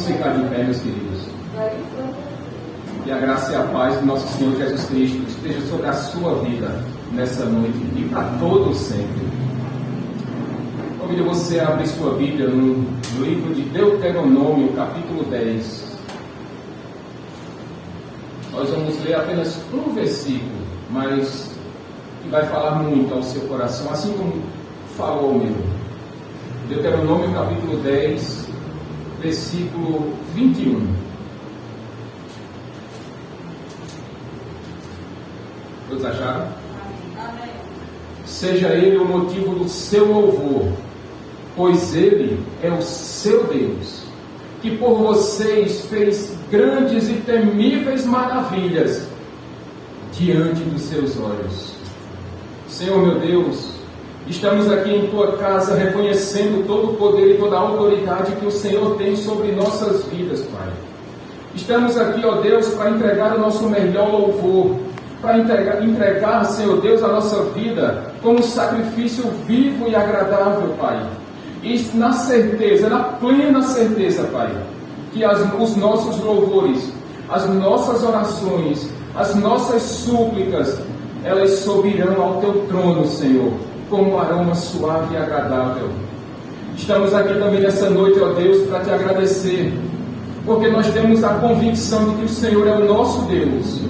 ficar de pé, meus queridos. Que a graça e a paz do nosso Senhor Jesus Cristo esteja sobre a sua vida nessa noite e para todos sempre. Convido você a abrir sua Bíblia no livro de Deuteronômio, capítulo 10. Nós vamos ler apenas um versículo, mas que vai falar muito ao seu coração, assim como falou o meu. Deuteronômio, capítulo 10, versículo 21. Todos acharam? Amém. Seja ele o motivo do seu louvor, pois ele é o seu Deus, que por vocês fez grandes e temíveis maravilhas diante dos seus olhos. Senhor meu Deus, estamos aqui em tua casa reconhecendo todo o poder e toda a autoridade que o Senhor tem sobre nossas vidas, Pai. Estamos aqui, ó Deus, para entregar o nosso melhor louvor, para entregar, Senhor Deus, a nossa vida como um sacrifício vivo e agradável, Pai. E na certeza, na plena certeza, Pai, que os nossos louvores, as nossas orações, as nossas súplicas, elas subirão ao teu trono, Senhor, como um aroma suave e agradável. Estamos aqui também nessa noite, ó Deus, para te agradecer, porque nós temos a convicção de que o Senhor é o nosso Deus,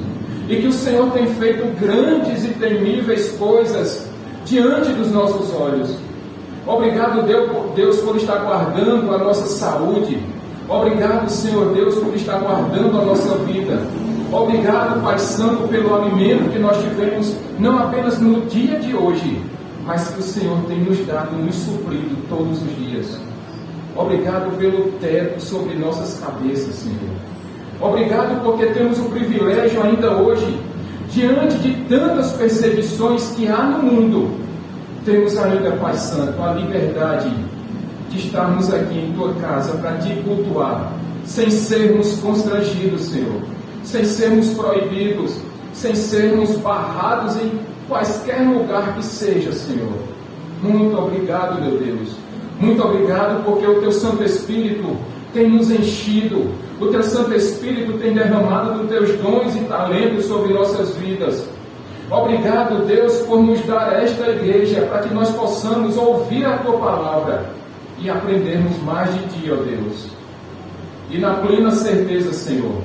e que o Senhor tem feito grandes e temíveis coisas diante dos nossos olhos. Obrigado, Deus, por estar guardando a nossa saúde. Obrigado, Senhor Deus, por estar guardando a nossa vida. Obrigado, Pai Santo, pelo alimento que nós tivemos, não apenas no dia de hoje, mas que o Senhor tem nos dado, nos suprido todos os dias. Obrigado pelo teto sobre nossas cabeças, Senhor. Obrigado porque temos o privilégio ainda hoje, diante de tantas perseguições que há no mundo, temos ainda, Pai Santo, a liberdade de estarmos aqui em tua casa para te cultuar, sem sermos constrangidos, Senhor, sem sermos proibidos, sem sermos barrados em quaisquer lugar que seja, Senhor. Muito obrigado, meu Deus. Muito obrigado porque o teu Santo Espírito tem nos enchido. O teu Santo Espírito tem derramado dos teus dons e talentos sobre nossas vidas. Obrigado, Deus, por nos dar esta igreja, para que nós possamos ouvir a tua palavra e aprendermos mais de ti, ó Deus. E na plena certeza, Senhor,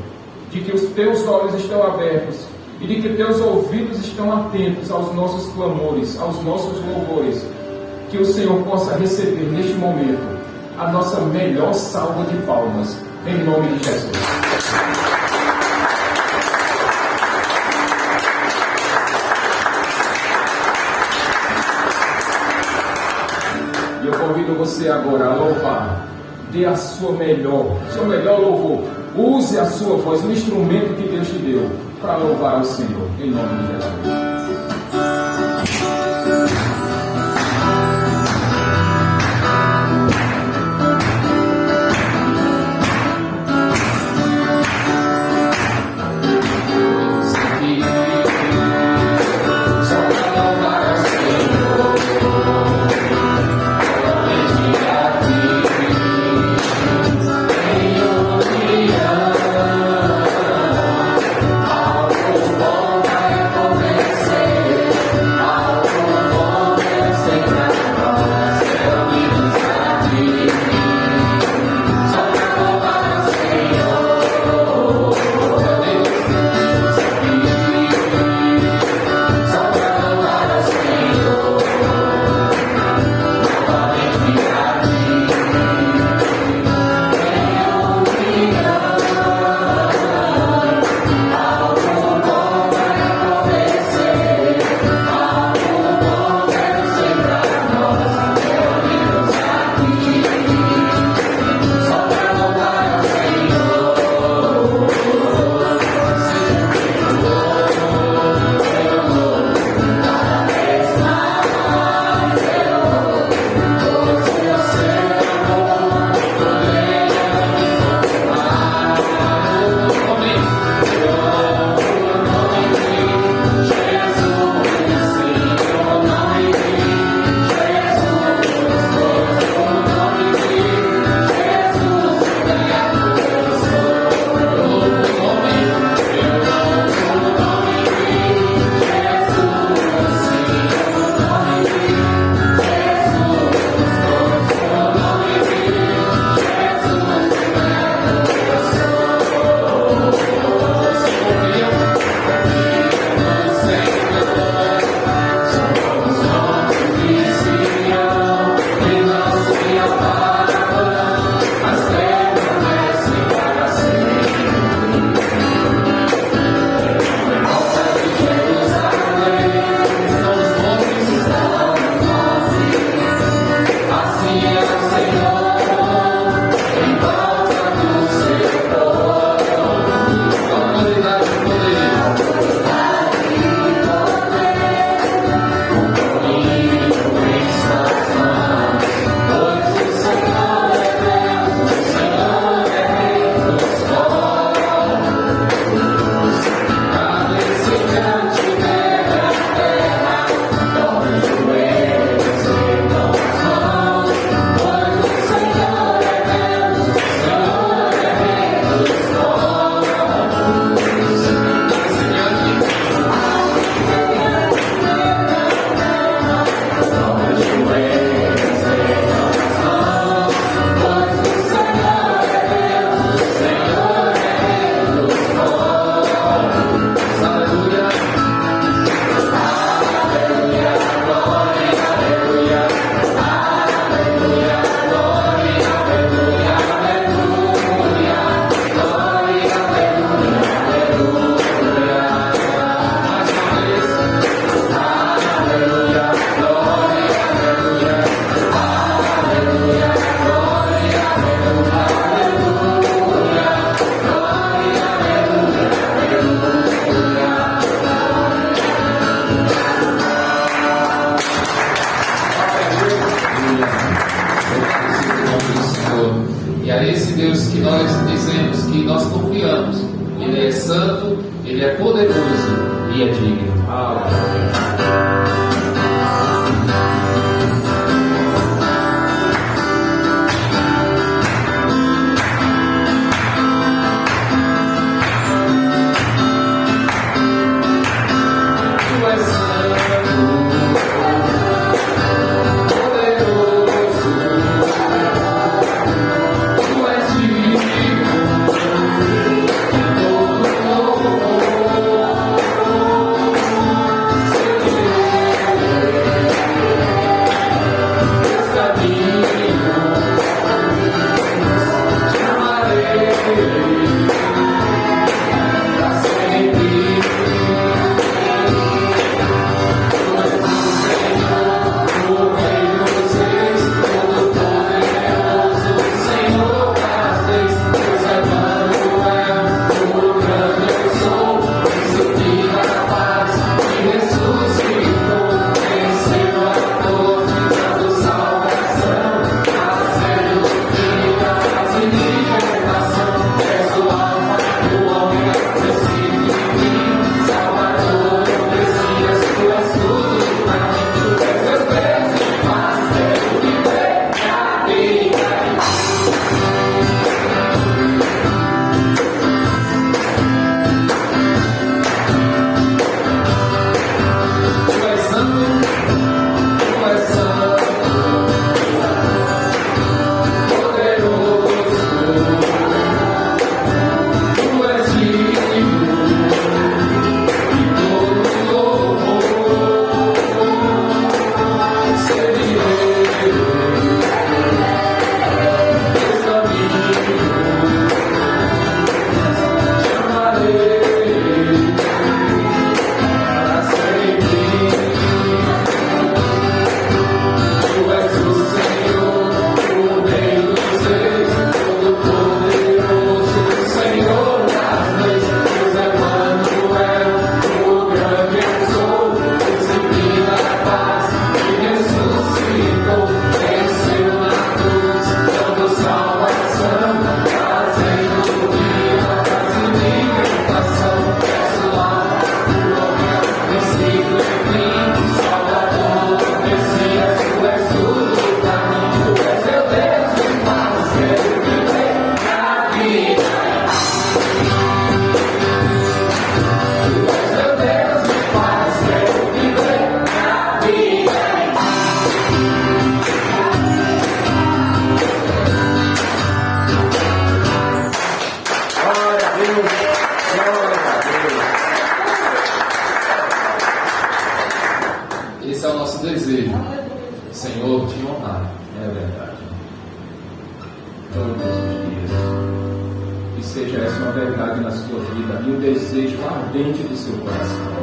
de que os teus olhos estão abertos e de que teus ouvidos estão atentos aos nossos clamores, aos nossos louvores, que o Senhor possa receber neste momento a nossa melhor salva de palmas, em nome de Jesus. E eu convido você agora a louvar. Dê a seu melhor louvor. Use a sua voz, o instrumento que Deus te deu, para louvar ao Senhor, em nome de Jesus. Ao a esse Deus que nós dizemos, que nós confiamos, Ele é santo, Ele é poderoso e é digno. Esse é o nosso desejo, Senhor, te honrar, é verdade, todos os dias, que seja essa uma verdade na sua vida e o desejo ardente do seu coração.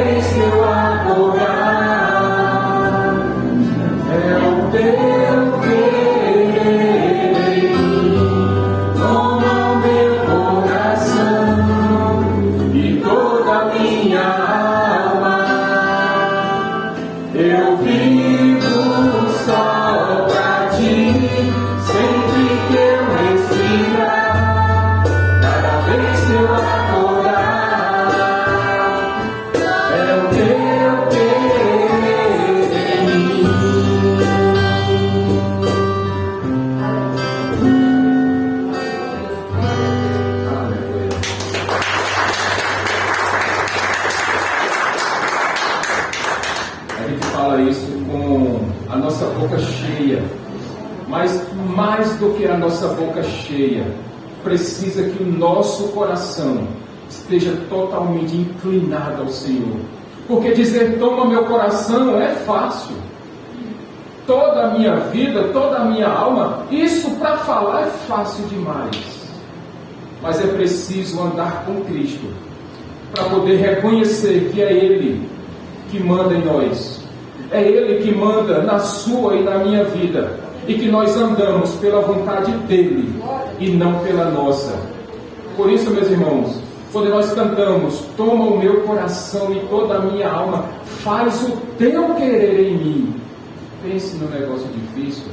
vez que eu adorar, é o teu querer, toma o meu coração e toda a minha alma. Eu vivo só pra ti, sempre que eu respirar, cada vez que eu adorar, é o teu querer em mim. Aleluia. A gente fala isso com a nossa boca cheia, mas mais do que a nossa boca cheia, precisa que o nosso coração esteja totalmente inclinado ao Senhor. Porque dizer toma meu coração é fácil. Toda a minha vida, toda a minha alma, isso para falar é fácil demais. Mas é preciso andar com Cristo para poder reconhecer que é Ele que manda em nós. É Ele que manda na sua e na minha vida. E que nós andamos pela vontade dEle e não pela nossa. Por isso, meus irmãos, quando nós cantamos, toma o meu coração e toda a minha alma, faz o teu querer em mim. Pense no negócio difícil.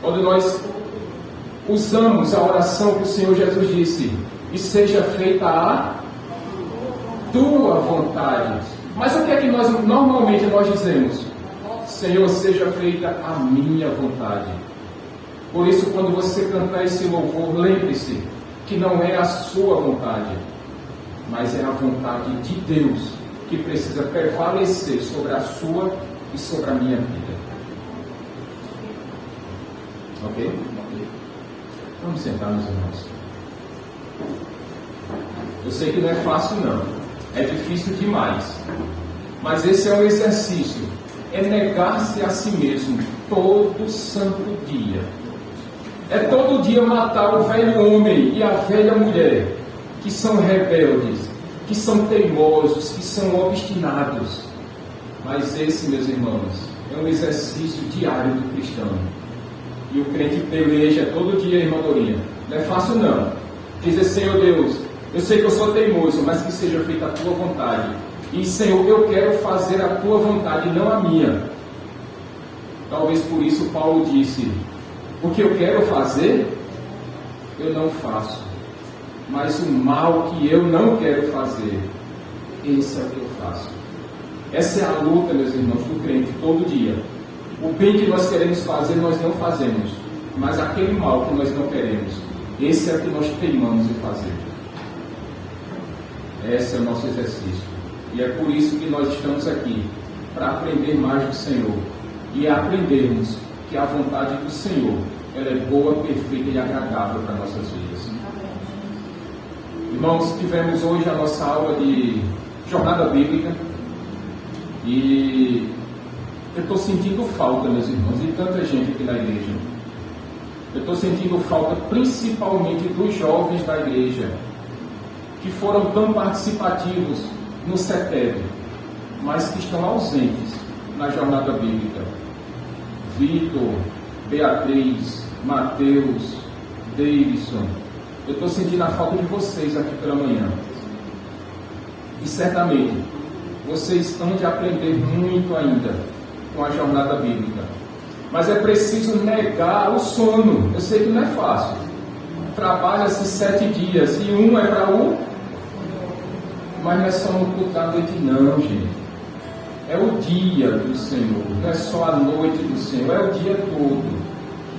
Quando nós usamos a oração que o Senhor Jesus disse, e seja feita a tua vontade. Mas o que é que nós normalmente nós dizemos? Senhor, seja feita a minha vontade. Por isso, quando você cantar esse louvor, lembre-se que não é a sua vontade, mas é a vontade de Deus que precisa prevalecer sobre a sua e sobre a minha vida. Ok? Vamos sentar, meus irmãos. Eu sei que não é fácil, não. É difícil demais. Mas esse é um exercício. É negar-se a si mesmo todo santo dia. É todo dia matar o velho homem e a velha mulher, que são rebeldes, que são teimosos, que são obstinados. Mas esse, meus irmãos, é um exercício diário do cristão. E o crente peleja todo dia, irmã Dorinha. Não é fácil, não. Dizer, Senhor Deus, eu sei que eu sou teimoso, mas que seja feita a tua vontade. E, Senhor, eu quero fazer a tua vontade, não a minha. Talvez por isso Paulo disse, o que eu quero fazer, eu não faço. Mas o mal que eu não quero fazer, esse é o que eu faço. Essa é a luta, meus irmãos, do crente, todo dia. O bem que nós queremos fazer, nós não fazemos. Mas aquele mal que nós não queremos, esse é o que nós teimamos em fazer. Esse é o nosso exercício. E é por isso que nós estamos aqui, para aprender mais do Senhor. E aprendermos que a vontade do Senhor, ela é boa, perfeita e agradável para nossas vidas. Irmãos, tivemos hoje a nossa aula de jornada bíblica. E eu estou sentindo falta, meus irmãos, de tanta gente aqui na igreja. Eu estou sentindo falta principalmente dos jovens da igreja, que foram tão participativos no CETEB, mas que estão ausentes na jornada bíblica. Vitor, Beatriz, Mateus, Davidson, eu estou sentindo a falta de vocês aqui pela manhã. E certamente vocês hão de aprender muito ainda com a jornada bíblica. Mas é preciso negar o sono. Eu sei que não é fácil. Trabalha-se 7 dias e um é para o... Mas não é só no culto da noite não, gente. É o dia do Senhor. Não é só a noite do Senhor. É o dia todo.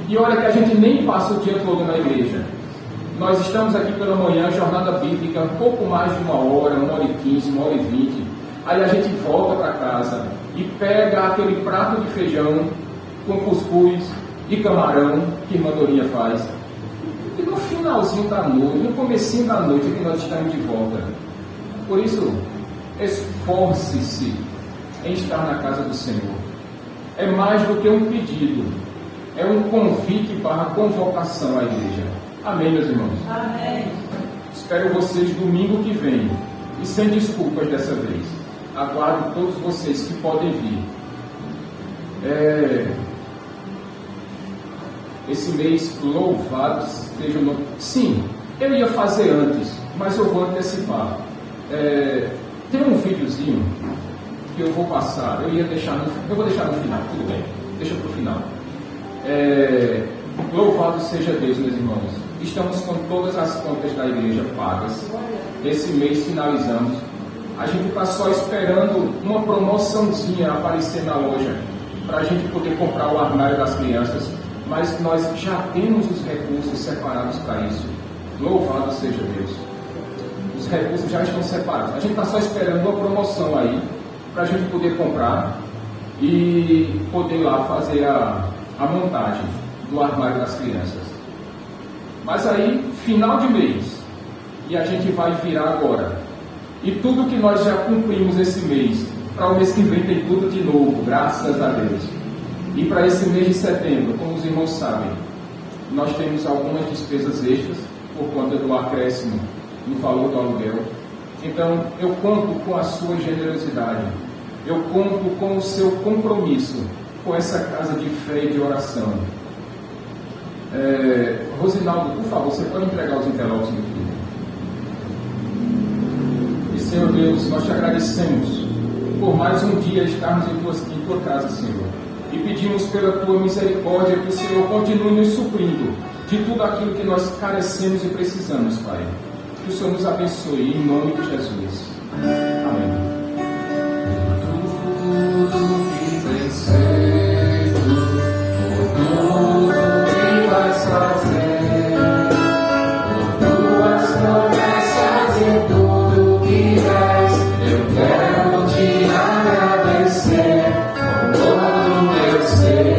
E olha que a gente nem passa o dia todo na igreja. Nós estamos aqui pela manhã, jornada bíblica, um pouco mais de 1 hora, 1h15, 1h20. Aí a gente volta para casa e pega aquele prato de feijão com cuscuz e camarão que a irmã Dorinha faz. E no finalzinho da noite, no comecinho da noite, é que nós estamos de volta. Por isso, esforce-se em estar na casa do Senhor. É mais do que um pedido, é um convite para a convocação à igreja. Amém, meus irmãos? Amém. Espero vocês domingo que vem, E sem desculpas dessa vez. Aguardo todos vocês que podem vir. Esse mês, louvado seja o nome. Sim, eu ia fazer antes, mas eu vou antecipar. Tem um videozinho que eu vou passar. Eu vou deixar no final, tudo bem. Deixa para o final. Louvado seja Deus, meus irmãos. Estamos com todas as contas da igreja pagas. Esse mês finalizamos. A gente está só esperando uma promoçãozinha aparecer na loja para a gente poder comprar o armário das crianças. Mas nós já temos os recursos separados para isso. Louvado seja Deus. Os recursos já estão separados. A gente está só esperando uma promoção aí para a gente poder comprar e poder lá fazer a montagem do armário das crianças. Mas aí, final de mês, e a gente vai virar agora. E tudo que nós já cumprimos esse mês, para o mês que vem tem tudo de novo, graças a Deus. E para esse mês de setembro, como os irmãos sabem, nós temos algumas despesas extras por conta do acréscimo no valor do aluguel. Então, eu conto com a sua generosidade, eu conto com o seu compromisso com essa casa de fé e de oração. Rosinaldo, por favor, você pode entregar os envelopes no filho. E Senhor Deus, nós te agradecemos por mais um dia estarmos em tua casa, Senhor. E pedimos pela tua misericórdia que o Senhor continue nos suprindo de tudo aquilo que nós carecemos e precisamos, Pai. Que o Senhor nos abençoe, em nome de Jesus. Amém. Tudo que tem feito, tudo que vais fazer, por tuas promessas e tudo que és, eu quero te agradecer com todo o meu ser.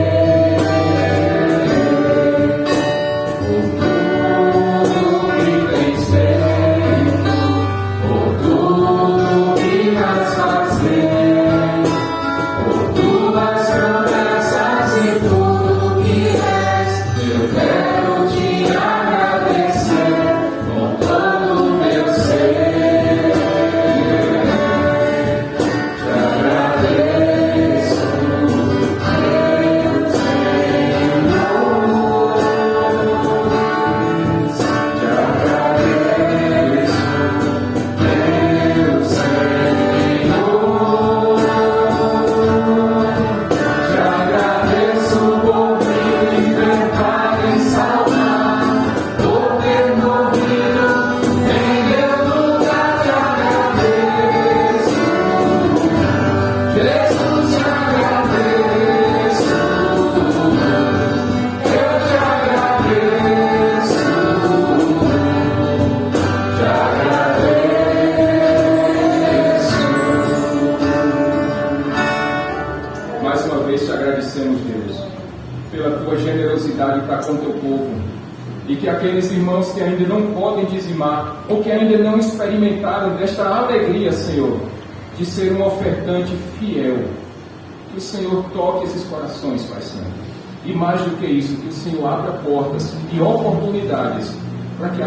Aqueles irmãos que ainda não podem dizimar, ou que ainda não experimentaram desta alegria, Senhor, de ser um ofertante fiel, que o Senhor toque esses corações, Pai Santo. E mais do que isso, que o Senhor abra portas e oportunidades para que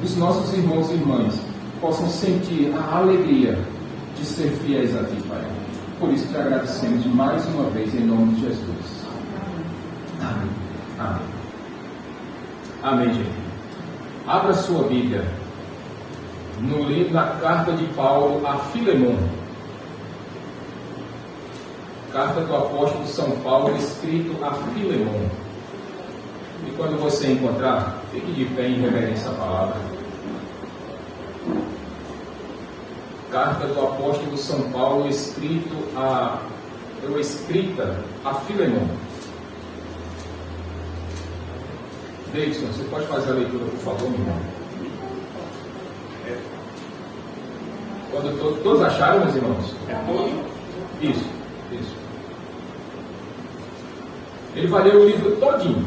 os nossos irmãos e irmãs possam sentir a alegria de ser fiéis a Ti, Pai. Por isso te agradecemos mais uma vez, em nome de Jesus. Amém. Amém. Amém, gente. Abra sua Bíblia no livro, na carta de Paulo a Filemon. Carta do apóstolo São Paulo, escrito a Filemon. E quando você encontrar, fique de pé em reverência à palavra. Carta do apóstolo São Paulo, escrita a Filemon. Davidson, você pode fazer a leitura, por favor, meu irmão? Quando todos acharam, meus irmãos? Isso. Ele vai ler o livro todinho.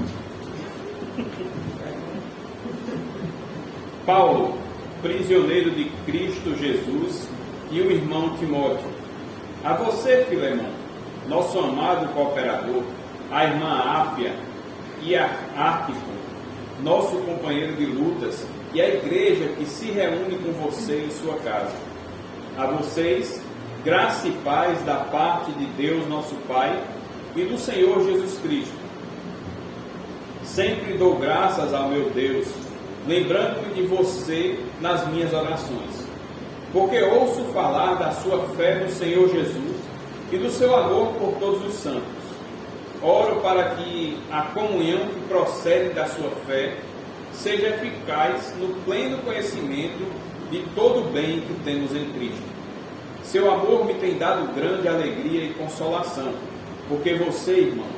Paulo, prisioneiro de Cristo Jesus, e o irmão Timóteo. A você, Filemon, nosso amado cooperador, a irmã Áfia e a Arquipo, nosso companheiro de lutas, e a igreja que se reúne com você em sua casa. A vocês, graça e paz da parte de Deus nosso Pai e do Senhor Jesus Cristo. Sempre dou graças ao meu Deus, lembrando-me de você nas minhas orações, porque ouço falar da sua fé no Senhor Jesus e do seu amor por todos os santos. Oro para que a comunhão que procede da sua fé seja eficaz no pleno conhecimento de todo o bem que temos em Cristo. Seu amor me tem dado grande alegria e consolação, porque você, irmão,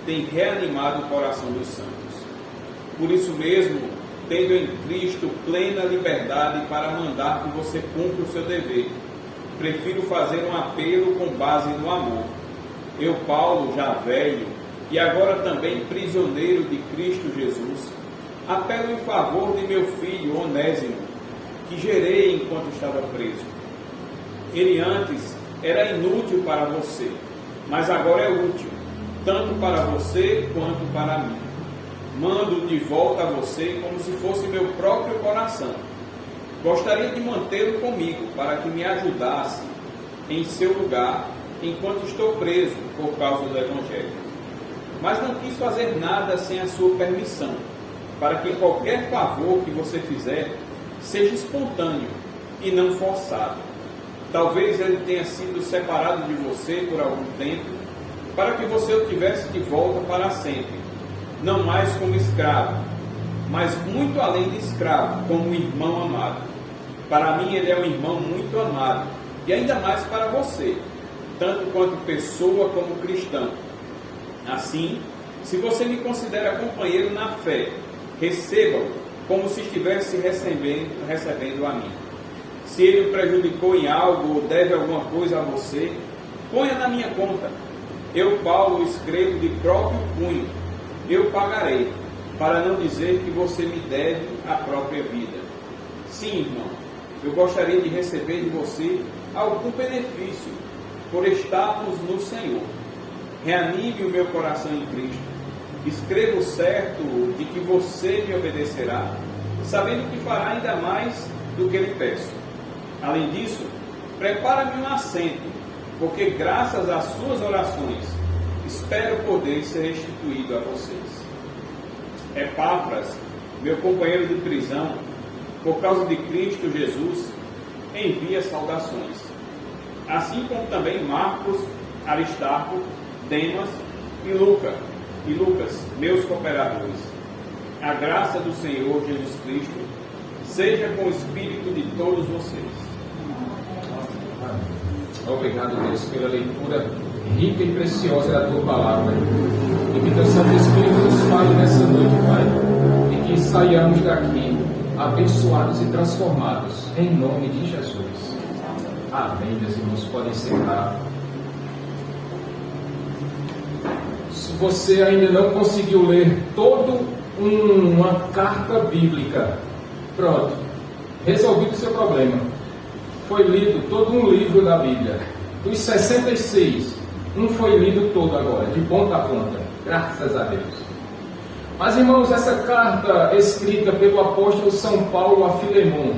tem reanimado o coração dos santos. Por isso mesmo, tendo em Cristo plena liberdade para mandar que você cumpra o seu dever, prefiro fazer um apelo com base no amor. Eu, Paulo, já velho, e agora também prisioneiro de Cristo Jesus, apelo em favor de meu filho Onésimo, que gerei enquanto estava preso. Ele antes era inútil para você, mas agora é útil, tanto para você quanto para mim. Mando de volta a você como se fosse meu próprio coração. Gostaria de mantê-lo comigo para que me ajudasse em seu lugar enquanto estou preso por causa do Evangelho. Mas não quis fazer nada sem a sua permissão, para que qualquer favor que você fizer seja espontâneo e não forçado. Talvez ele tenha sido separado de você por algum tempo, para que você o tivesse de volta para sempre, não mais como escravo, mas muito além de escravo, como um irmão amado. Para mim ele é um irmão muito amado, e ainda mais para você, tanto quanto pessoa como cristão. Assim, se você me considera companheiro na fé, receba-o como se estivesse recebendo a mim. Se ele o prejudicou em algo ou deve alguma coisa a você, ponha na minha conta. Eu, Paulo, escrevo de próprio punho. Eu pagarei, para não dizer que você me deve a própria vida. Sim, irmão, eu gostaria de receber de você algum benefício por estarmos no Senhor. Reanime o meu coração em Cristo. Escrevo certo de que você me obedecerá, sabendo que fará ainda mais do que lhe peço. Além disso, prepara-me um assento, porque graças às suas orações, espero poder ser restituído a vocês. Epáfras, meu companheiro de prisão, por causa de Cristo Jesus, envia saudações. Assim como também Marcos, Aristarco, Demas e Lucas, meus cooperadores. A graça do Senhor Jesus Cristo seja com o espírito de todos vocês. Obrigado, Deus, pela leitura rica e preciosa da Tua Palavra. E que Teu Santo Espírito nos fale nessa noite, Pai. E que saiamos daqui abençoados e transformados, em nome de Jesus. Amém, meus irmãos, podem sentar. Se você ainda não conseguiu ler toda uma carta bíblica, pronto, resolvido o seu problema. Foi lido todo um livro da Bíblia. Dos 66, um foi lido todo agora, de ponta a ponta. Graças a Deus. Mas, irmãos, essa carta escrita pelo apóstolo São Paulo a Filemon,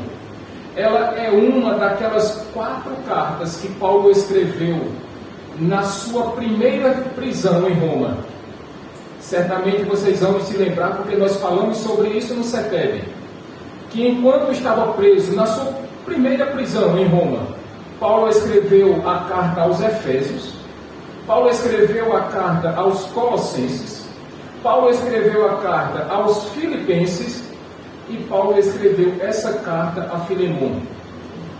ela é uma daquelas 4 cartas que Paulo escreveu na sua primeira prisão em Roma. Certamente vocês vão se lembrar, porque nós falamos sobre isso no CETEB, que enquanto estava preso na sua primeira prisão em Roma, Paulo escreveu a carta aos Efésios, Paulo escreveu a carta aos Colossenses, Paulo escreveu a carta aos Filipenses e Paulo escreveu essa carta a Filemon.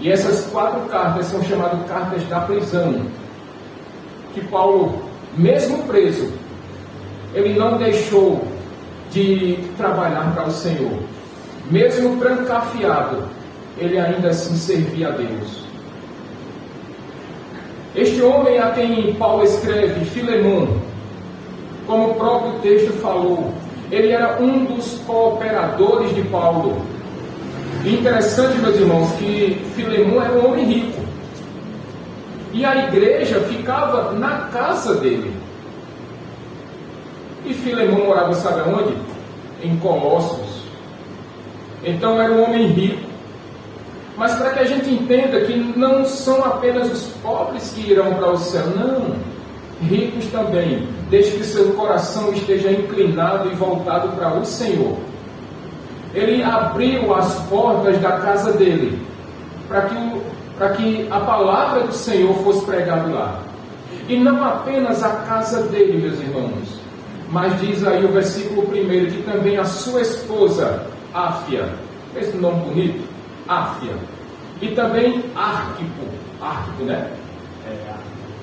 E essas 4 cartas são chamadas cartas da prisão, que Paulo, mesmo preso, ele não deixou de trabalhar para o Senhor. Mesmo trancafiado, ele ainda assim servia a Deus. Este homem a quem Paulo escreve, Filemon, como o próprio texto falou, ele era um dos cooperadores de Paulo. E interessante, meus irmãos, que Filemon era um homem rico. E a igreja ficava na casa dele. E Filemon morava, sabe aonde? Em Colossos. Então era um homem rico. Mas para que a gente entenda que não são apenas os pobres que irão para o céu, não. Ricos também, desde que seu coração esteja inclinado e voltado para o Senhor. Ele abriu as portas da casa dele, para que a palavra do Senhor fosse pregada lá. E não apenas a casa dele, meus irmãos, mas diz aí o versículo 1 que também a sua esposa, Áfia, esse nome bonito, Áfia, e também Arquipo, né?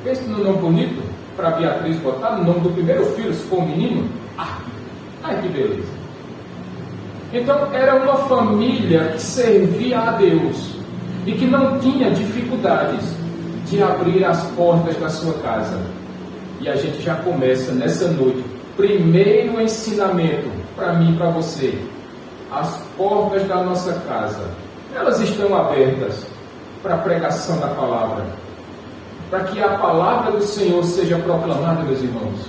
Esse nome bonito, para Beatriz botar no nome do primeiro filho, se for um menino, Arquipo. Ai, que beleza. Então, era uma família que servia a Deus e que não tinha dificuldades de abrir as portas da sua casa. E a gente já começa nessa noite. Primeiro ensinamento para mim e para você. As portas da nossa casa, elas estão abertas para a pregação da palavra, para que a palavra do Senhor seja proclamada, meus irmãos.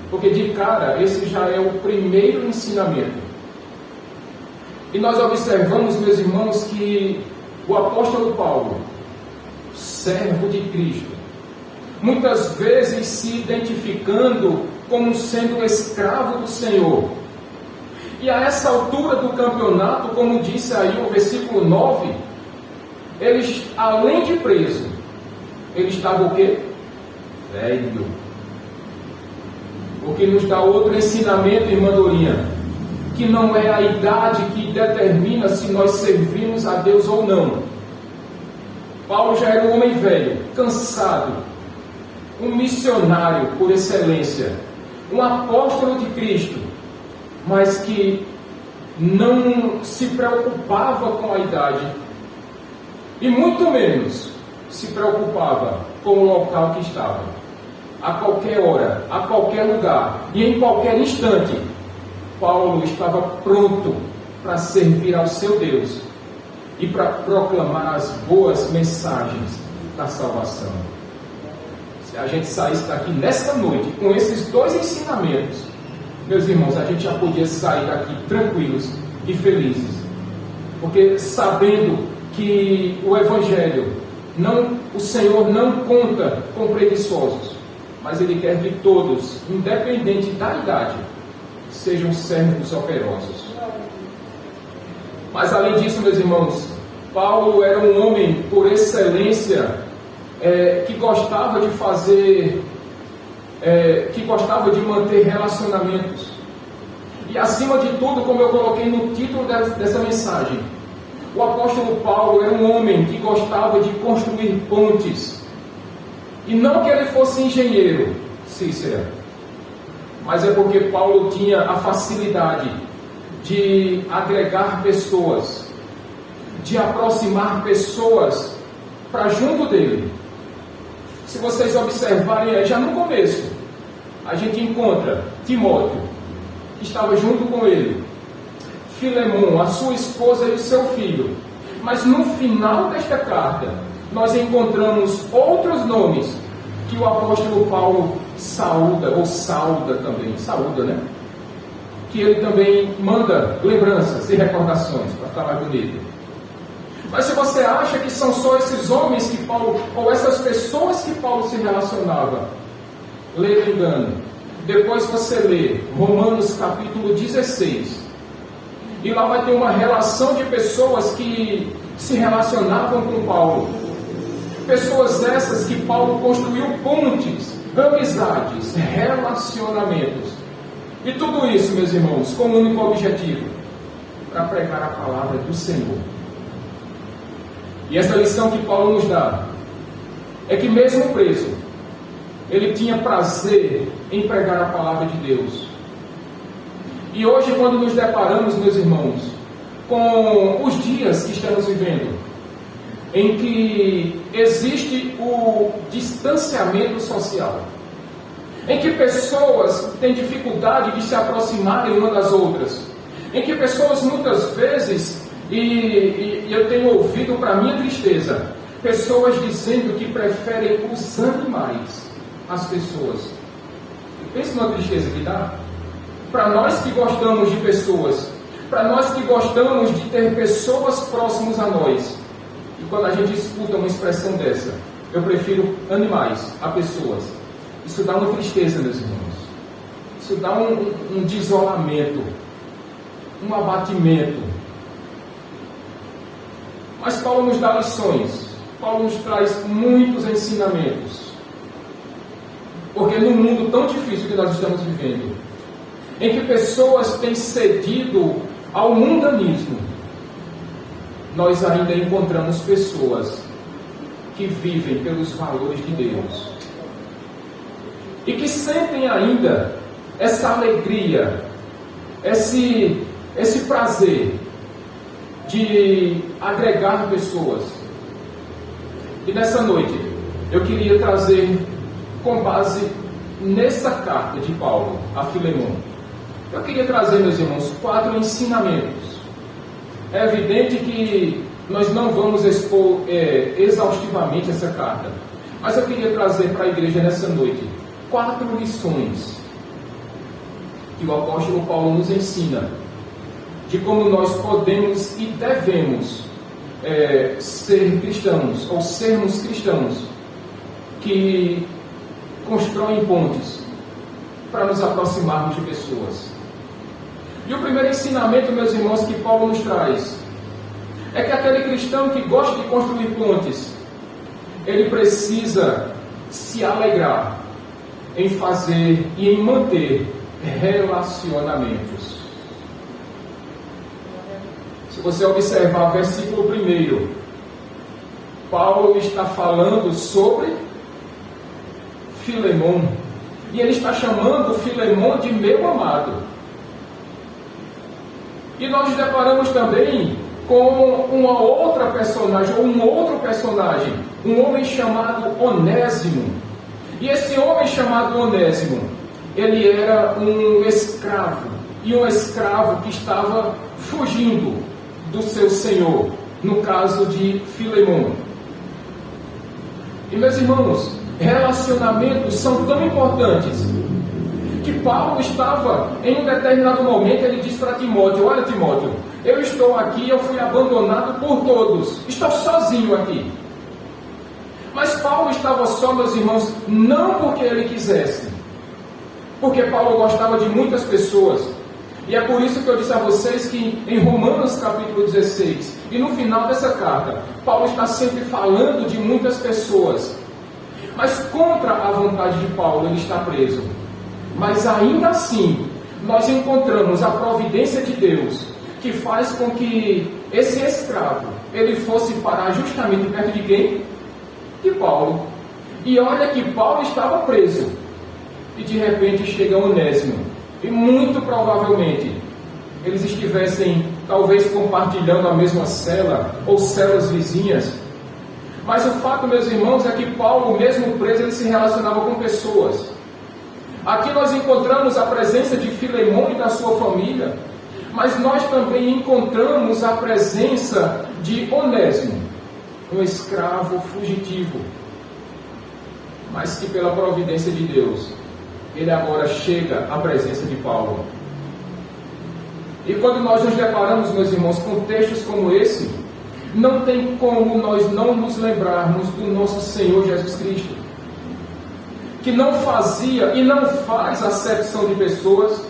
Porque de cara, esse já é o primeiro ensinamento. E nós observamos, meus irmãos, que o apóstolo Paulo, servo de Cristo, muitas vezes se identificando como sendo escravo do Senhor. E a essa altura do campeonato, como disse aí o versículo 9, ele, além de preso, ele estava o quê? Velho. O que nos dá outro ensinamento, irmã Dorinha, que não é a idade que determina se nós servimos a Deus ou não. Paulo já era um homem velho, cansado, um missionário por excelência, um apóstolo de Cristo, mas que não se preocupava com a idade e muito menos se preocupava com o local que estava. A qualquer hora, a qualquer lugar e em qualquer instante, Paulo estava pronto para servir ao seu Deus e para proclamar as boas mensagens da salvação. Se a gente saísse daqui nesta noite com esses dois ensinamentos, meus irmãos, a gente já podia sair daqui tranquilos e felizes, porque sabendo que o Evangelho, o Senhor não conta com preguiçosos, mas Ele quer que todos, independente da idade, sejam servos operosos. Mas além disso, meus irmãos, Paulo era um homem por excelência, que gostava de fazer, que gostava de manter relacionamentos. E acima de tudo, como eu coloquei no título dessa mensagem, o apóstolo Paulo era um homem que gostava de construir pontes. E não que ele fosse engenheiro, Cícera, mas é porque Paulo tinha a facilidade de agregar pessoas, de aproximar pessoas para junto dele. Se vocês observarem, já no começo, a gente encontra Timóteo, que estava junto com ele, Filemon, a sua esposa e o seu filho. Mas no final desta carta, nós encontramos outros nomes que o apóstolo Paulo sauda também, né? Que ele também manda lembranças e recordações, para ficar mais bonito. Mas se você acha que são só esses homens que Paulo, ou essas pessoas que Paulo se relacionava, lê o engano. Depois você lê Romanos capítulo 16, e lá vai ter uma relação de pessoas que se relacionavam com Paulo. Pessoas essas que Paulo construiu pontes, amizades, relacionamentos. E tudo isso, meus irmãos, com um único objetivo: para pregar a palavra do Senhor. E essa lição que Paulo nos dá é que mesmo preso, ele tinha prazer em pregar a palavra de Deus. E hoje, quando nos deparamos, meus irmãos, com os dias que estamos vivendo, em que existe o distanciamento social, em que pessoas têm dificuldade de se aproximarem uma das outras, em que pessoas muitas vezes, e eu tenho ouvido para minha tristeza, pessoas dizendo que preferem os animais às pessoas. Pensa numa tristeza que dá. Para nós que gostamos de pessoas, para nós que gostamos de ter pessoas próximas a nós, E quando a gente escuta uma expressão dessa, eu prefiro animais a pessoas. Isso dá uma tristeza, meus irmãos. Isso dá um desolamento, um abatimento. Mas Paulo nos dá lições. Paulo nos traz muitos ensinamentos. Porque no mundo tão difícil que nós estamos vivendo, em que pessoas têm cedido ao mundanismo, nós ainda encontramos pessoas que vivem pelos valores de Deus e que sentem ainda essa alegria, esse prazer de agregar pessoas. E nessa noite eu queria trazer, com base nessa carta de Paulo a Filemon, eu queria trazer, meus irmãos, 4 ensinamentos. É evidente que nós não vamos expor exaustivamente essa carta, mas eu queria trazer para a igreja nessa noite 4 lições que o apóstolo Paulo nos ensina de como nós podemos e devemos ser cristãos, ou sermos cristãos que constroem pontes para nos aproximarmos de pessoas. E o primeiro ensinamento, meus irmãos, que Paulo nos traz é que aquele cristão que gosta de construir pontes, ele precisa se alegrar em fazer e em manter relacionamentos. Se você observar o versículo 1, Paulo está falando sobre Filemon, e ele está chamando Filemon de meu amado. E nós nos deparamos também com uma outra personagem, ou um outro personagem, um homem chamado Onésimo. E esse homem chamado Onésimo, ele era um escravo, e um escravo que estava fugindo do seu senhor, no caso de Filemon. E meus irmãos, relacionamentos são tão importantes que Paulo estava, em um determinado momento, ele disse para Timóteo: olha, Timóteo, eu estou aqui, eu fui abandonado por todos, estou sozinho aqui. Mas Paulo estava só, meus irmãos, não porque ele quisesse, porque Paulo gostava de muitas pessoas. E é por isso que eu disse a vocês que em Romanos capítulo 16, e no final dessa carta, Paulo está sempre falando de muitas pessoas. Mas contra a vontade de Paulo, ele está preso. Mas ainda assim, nós encontramos a providência de Deus, que faz com que esse escravo, ele fosse parar justamente perto de quem? De Paulo. E olha que Paulo estava preso. E de repente chega Onésimo. E muito provavelmente, eles estivessem talvez compartilhando a mesma cela, ou celas vizinhas. Mas o fato, meus irmãos, é que Paulo, mesmo preso, ele se relacionava com pessoas. Aqui nós encontramos a presença de Filemon e da sua família, mas nós também encontramos a presença de Onésimo, um escravo fugitivo, mas que pela providência de Deus, ele agora chega à presença de Paulo. E quando nós nos deparamos, meus irmãos, com textos como esse, não tem como nós não nos lembrarmos do nosso Senhor Jesus Cristo, que não fazia e não faz acepção de pessoas.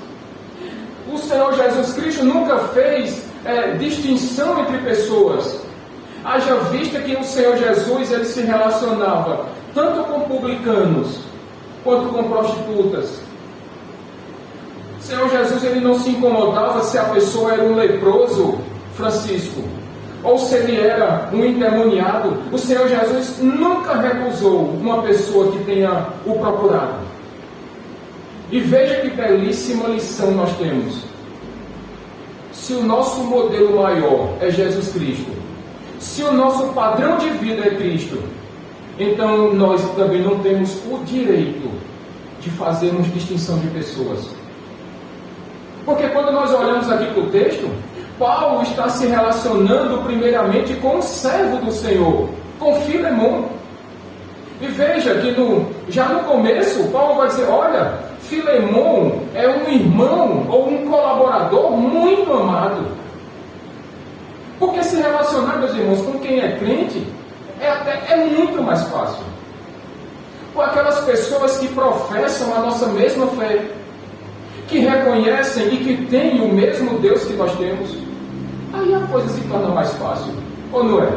O Senhor Jesus Cristo nunca fez distinção entre pessoas. Haja vista que o Senhor Jesus, ele se relacionava tanto com publicanos quanto com prostitutas. O Senhor Jesus, ele não se incomodava se a pessoa era um leproso, Francisco, ou se ele era um endemoniado. O Senhor Jesus nunca recusou uma pessoa que tenha o procurado. E veja que belíssima lição nós temos. Se o nosso modelo maior é Jesus Cristo, se o nosso padrão de vida é Cristo, então nós também não temos o direito de fazermos distinção de pessoas. Porque quando nós olhamos aqui para o texto, Paulo está se relacionando primeiramente com o servo do Senhor, com Filemon. E veja que já no começo, Paulo vai dizer: olha, Filemon é um irmão ou um colaborador muito amado. Porque se relacionar, meus irmãos, com quem é crente é muito mais fácil. Com aquelas pessoas que professam a nossa mesma fé, que reconhecem e que têm o mesmo Deus que nós temos, aí a coisa se torna mais fácil, ou não é?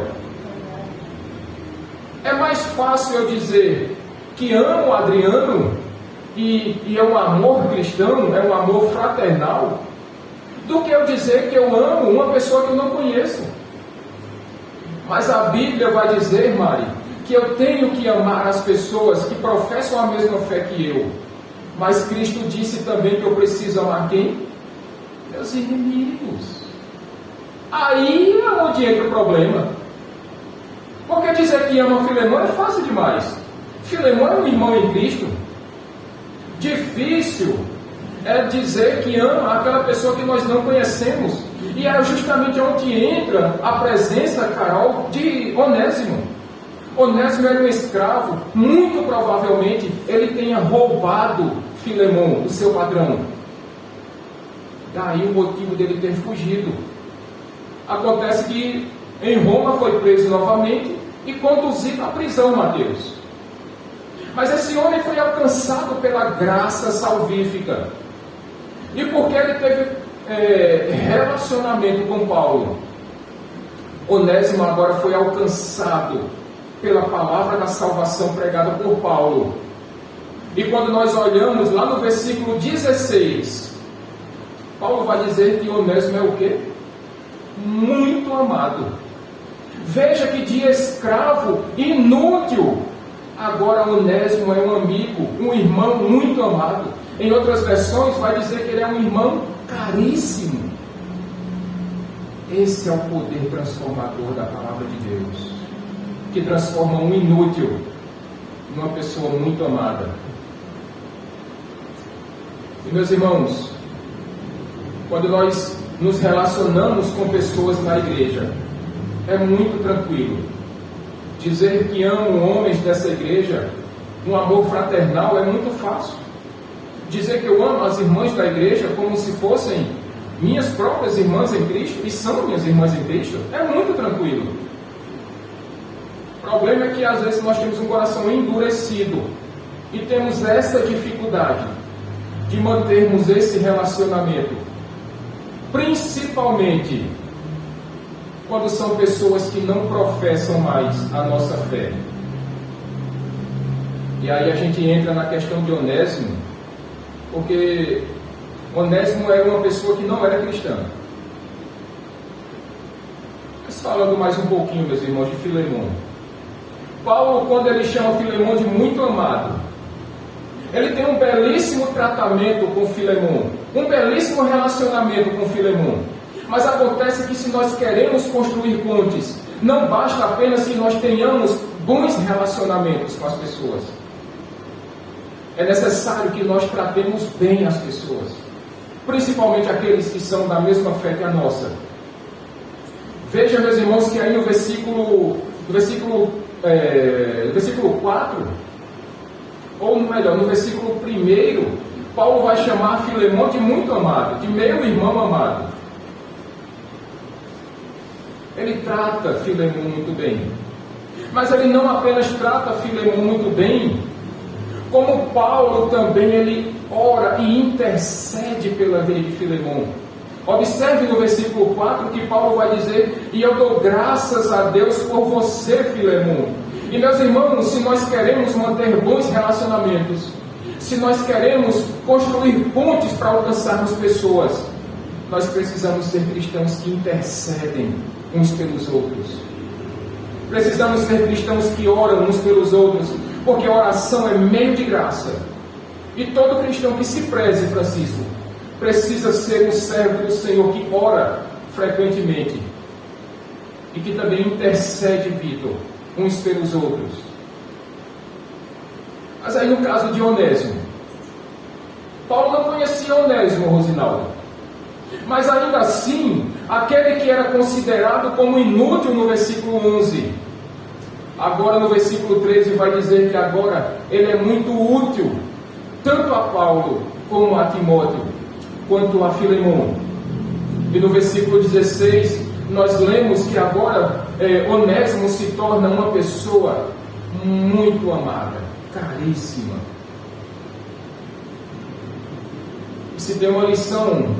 É mais fácil eu dizer que amo o Adriano e é um amor cristão, é um amor fraternal, do que eu dizer que eu amo uma pessoa que eu não conheço. Mas a Bíblia vai dizer, Mari, que eu tenho que amar as pessoas que professam a mesma fé que eu. Mas Cristo disse também que eu preciso amar quem? Meus inimigos. Aí é onde entra o problema. Porque dizer que ama Filemão é fácil demais. Filemão é um irmão em Cristo. Difícil é dizer que ama aquela pessoa que nós não conhecemos. E é justamente onde entra a presença, Carol, de Onésimo. Onésimo era um escravo. Muito provavelmente ele tenha roubado Filemão, o seu patrão. Daí o motivo dele ter fugido. Acontece que em Roma foi preso novamente e conduzido à prisão, Mateus. Mas esse homem foi alcançado pela graça salvífica. E porque ele teve relacionamento com Paulo, Onésimo agora foi alcançado pela palavra da salvação pregada por Paulo. E quando nós olhamos lá no versículo 16, Paulo vai dizer que Onésimo é o quê? Muito amado. Veja que de escravo inútil, agora Onésimo é um amigo, um irmão muito amado. Em outras versões vai dizer que ele é um irmão caríssimo. Esse é o poder transformador da palavra de Deus, que transforma um inútil numa pessoa muito amada. E meus irmãos, quando nós nos relacionamos com pessoas na igreja, é muito tranquilo. Dizer que amo homens dessa igreja, um amor fraternal, é muito fácil. Dizer que eu amo as irmãs da igreja como se fossem minhas próprias irmãs em Cristo, e são minhas irmãs em Cristo, é muito tranquilo. O problema é que às vezes nós temos um coração endurecido e temos essa dificuldade de mantermos esse relacionamento, principalmente quando são pessoas que não professam mais a nossa fé. E aí a gente entra na questão de Onésimo, porque Onésimo era uma pessoa que não era cristã. Mas falando mais um pouquinho, meus irmãos, de Filemão. Paulo, quando ele chama Filemão de muito amado, ele tem um belíssimo tratamento com Filemão, um belíssimo relacionamento com Filemão. Mas acontece que se nós queremos construir pontes, não basta apenas que nós tenhamos bons relacionamentos com as pessoas. É necessário que nós tratemos bem as pessoas, principalmente aqueles que são da mesma fé que a nossa. Veja, meus irmãos, que aí no versículo 4, ou melhor, no versículo 1, Paulo vai chamar Filemão de muito amado, de meu irmão amado. Ele trata Filemão muito bem. Mas ele não apenas trata Filemão muito bem, como Paulo também ele ora e intercede pela vida de Filemão. Observe no versículo 4 que Paulo vai dizer: e eu dou graças a Deus por você, Filemão. E meus irmãos, se nós queremos manter bons relacionamentos, se nós queremos construir pontes para alcançarmos pessoas, nós precisamos ser cristãos que intercedem uns pelos outros. Precisamos ser cristãos que oram uns pelos outros, porque a oração é meio de graça. E todo cristão que se preze, Francisco, precisa ser um servo do Senhor que ora frequentemente e que também intercede, Vitor, uns pelos outros. Mas aí no caso de Onésimo, Paulo não conhecia Onésimo, Rosinaldo, mas ainda assim, aquele que era considerado como inútil no versículo 11, agora no versículo 13 vai dizer que agora ele é muito útil, tanto a Paulo como a Timóteo, quanto a Filemão. E no versículo 16 nós lemos que agora Onésimo se torna uma pessoa muito amada, caríssima. E se tem uma lição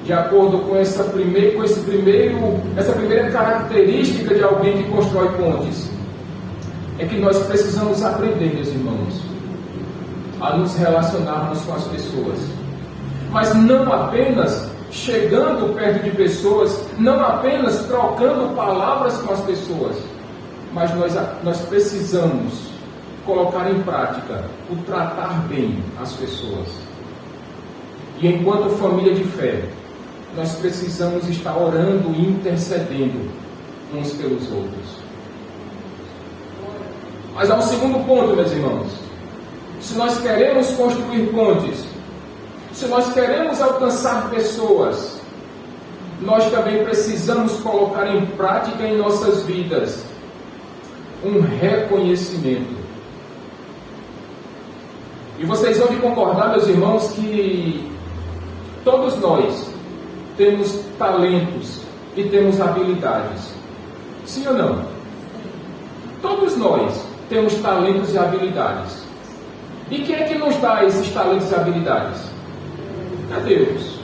de acordo com essa primeira característica de alguém que constrói pontes, é que nós precisamos aprender, meus irmãos, a nos relacionarmos com as pessoas, mas não apenas chegando perto de pessoas, não apenas trocando palavras com as pessoas, mas nós precisamos colocar em prática o tratar bem as pessoas. E enquanto família de fé, nós precisamos estar orando e intercedendo uns pelos outros. Mas há um segundo ponto, meus irmãos. Se nós queremos construir pontes, se nós queremos alcançar pessoas, nós também precisamos colocar em prática em nossas vidas um reconhecimento. E vocês vão me concordar, meus irmãos, que todos nós temos talentos e temos habilidades. Sim ou não? Todos nós temos talentos e habilidades. E quem é que nos dá esses talentos e habilidades? É Deus.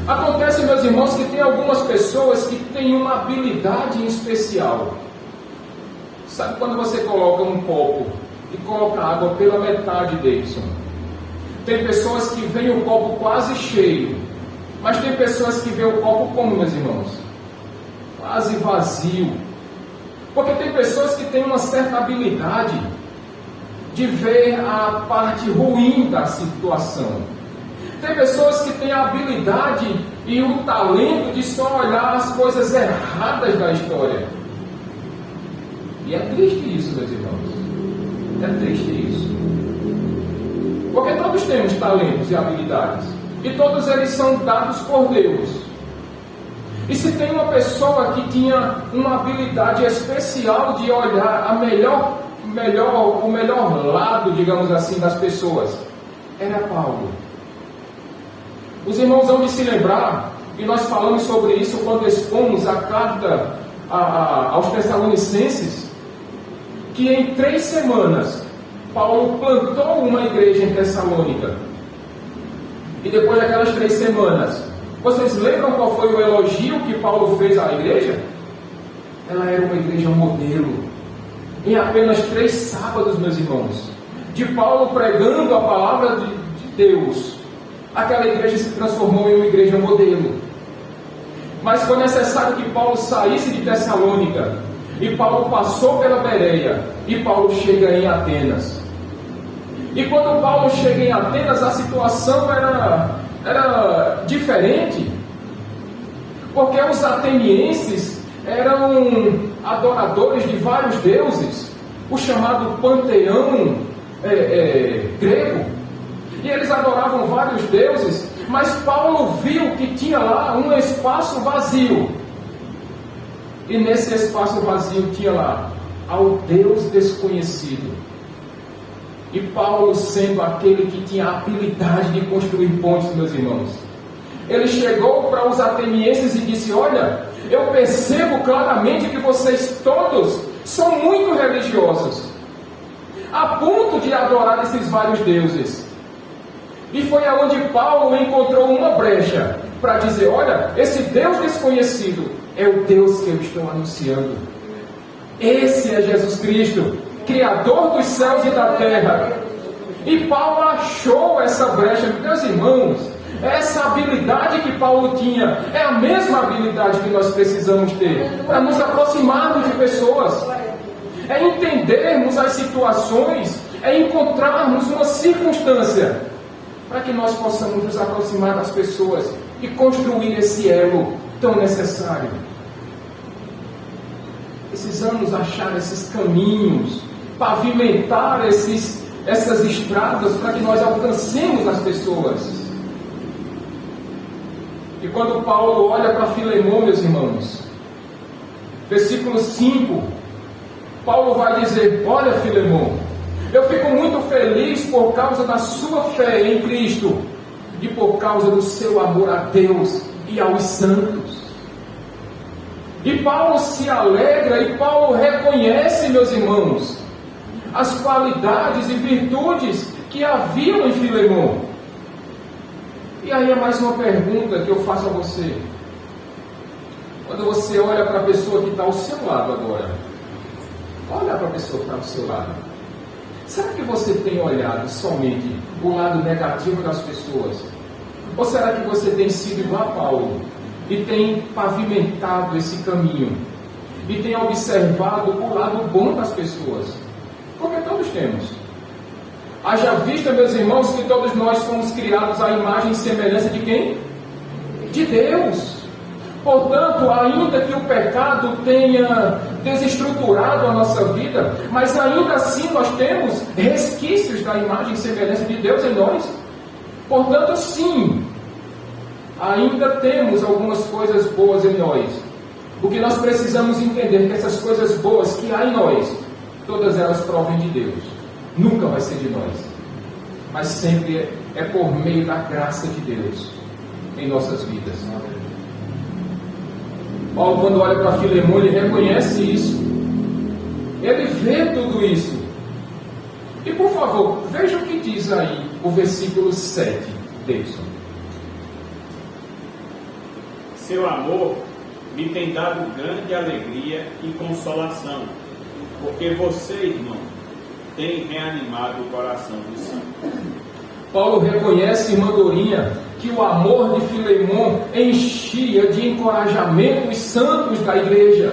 Acontece, meus irmãos, que tem algumas pessoas que têm uma habilidade em especial. Sabe quando você coloca um copo e coloca água pela metade, Davidson? Tem pessoas que veem o copo quase cheio, mas tem pessoas que veem o copo como, meus irmãos? Quase vazio. Porque tem pessoas que têm uma certa habilidade de ver a parte ruim da situação. Tem pessoas que têm a habilidade e o talento de só olhar as coisas erradas da história. E é triste isso, meus irmãos. É triste isso. Porque todos temos talentos e habilidades. E todos eles são dados por Deus. E se tem uma pessoa que tinha uma habilidade especial de olhar o melhor lado, digamos assim, das pessoas, era Paulo. Os irmãos vão de se lembrar, e nós falamos sobre isso quando expomos a carta aos Tessalonicenses, que em 3 semanas Paulo plantou uma igreja em Tessalônica. E depois daquelas 3 semanas, vocês lembram qual foi o elogio que Paulo fez à igreja? Ela era uma igreja modelo. Em apenas 3 sábados, meus irmãos, de Paulo pregando a palavra de Deus, aquela igreja se transformou em uma igreja modelo. Mas foi necessário que Paulo saísse de Tessalônica, e Paulo passou pela Bereia, e Paulo chega em Atenas. E quando Paulo chega em Atenas, a situação era diferente, porque os atenienses eram adoradores de vários deuses, o chamado panteão grego, e eles adoravam vários deuses, mas Paulo viu que tinha lá um espaço vazio, e nesse espaço vazio tinha lá ao Deus desconhecido. E Paulo, sendo aquele que tinha a habilidade de construir pontes, meus irmãos, ele chegou para os atenienses e disse: olha, eu percebo claramente que vocês todos são muito religiosos, a ponto de adorar esses vários deuses. E foi aonde Paulo encontrou uma brecha para dizer: olha, esse Deus desconhecido é o Deus que eu estou anunciando. Esse é Jesus Cristo, Criador dos céus e da terra. E Paulo achou essa brecha. Meus irmãos, essa habilidade que Paulo tinha é a mesma habilidade que nós precisamos ter para nos aproximarmos de pessoas, é entendermos as situações, é encontrarmos uma circunstância para que nós possamos nos aproximar das pessoas e construir esse elo tão necessário. Precisamos achar esses caminhos, pavimentar essas estradas para que nós alcancemos as pessoas. E quando Paulo olha para Filemão, meus irmãos, versículo 5, Paulo vai dizer: olha, Filemão, eu fico muito feliz por causa da sua fé em Cristo e por causa do seu amor a Deus e aos santos. E Paulo se alegra, e Paulo reconhece, meus irmãos, as qualidades e virtudes que haviam em Filemon. E aí é mais uma pergunta que eu faço a você. Quando você olha para a pessoa que está ao seu lado agora, olha para a pessoa que está ao seu lado. Será que você tem olhado somente o lado negativo das pessoas? Ou será que você tem sido igual a Paulo e tem pavimentado esse caminho e tem observado o lado bom das pessoas? Porque todos temos. Haja vista, meus irmãos, que todos nós fomos criados à imagem e semelhança de quem? De Deus. Portanto, ainda que o pecado tenha desestruturado a nossa vida, mas ainda assim nós temos resquícios da imagem e semelhança de Deus em nós. Portanto, sim, ainda temos algumas coisas boas em nós. O que nós precisamos entender é que essas coisas boas que há em nós, todas elas provêm de Deus. Nunca vai ser de nós. Mas sempre é por meio da graça de Deus em nossas vidas. Paulo, quando olha para Filemon, ele reconhece isso. Ele vê tudo isso. E por favor, veja o que diz aí o versículo 7, Davidson. Seu amor me tem dado grande alegria e consolação, porque você, irmão, tem reanimado o coração dos santos. Paulo reconhece, irmã Dorinha, que o amor de Filemon enchia de encorajamento os santos da igreja.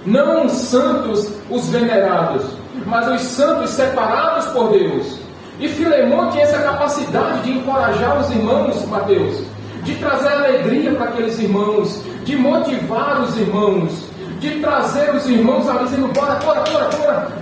Não os santos, os venerados, mas os santos separados por Deus. E Filemon tinha essa capacidade de encorajar os irmãos, Mateus, de trazer alegria para aqueles irmãos, de motivar os irmãos, de trazer os irmãos ali dizendo: bora,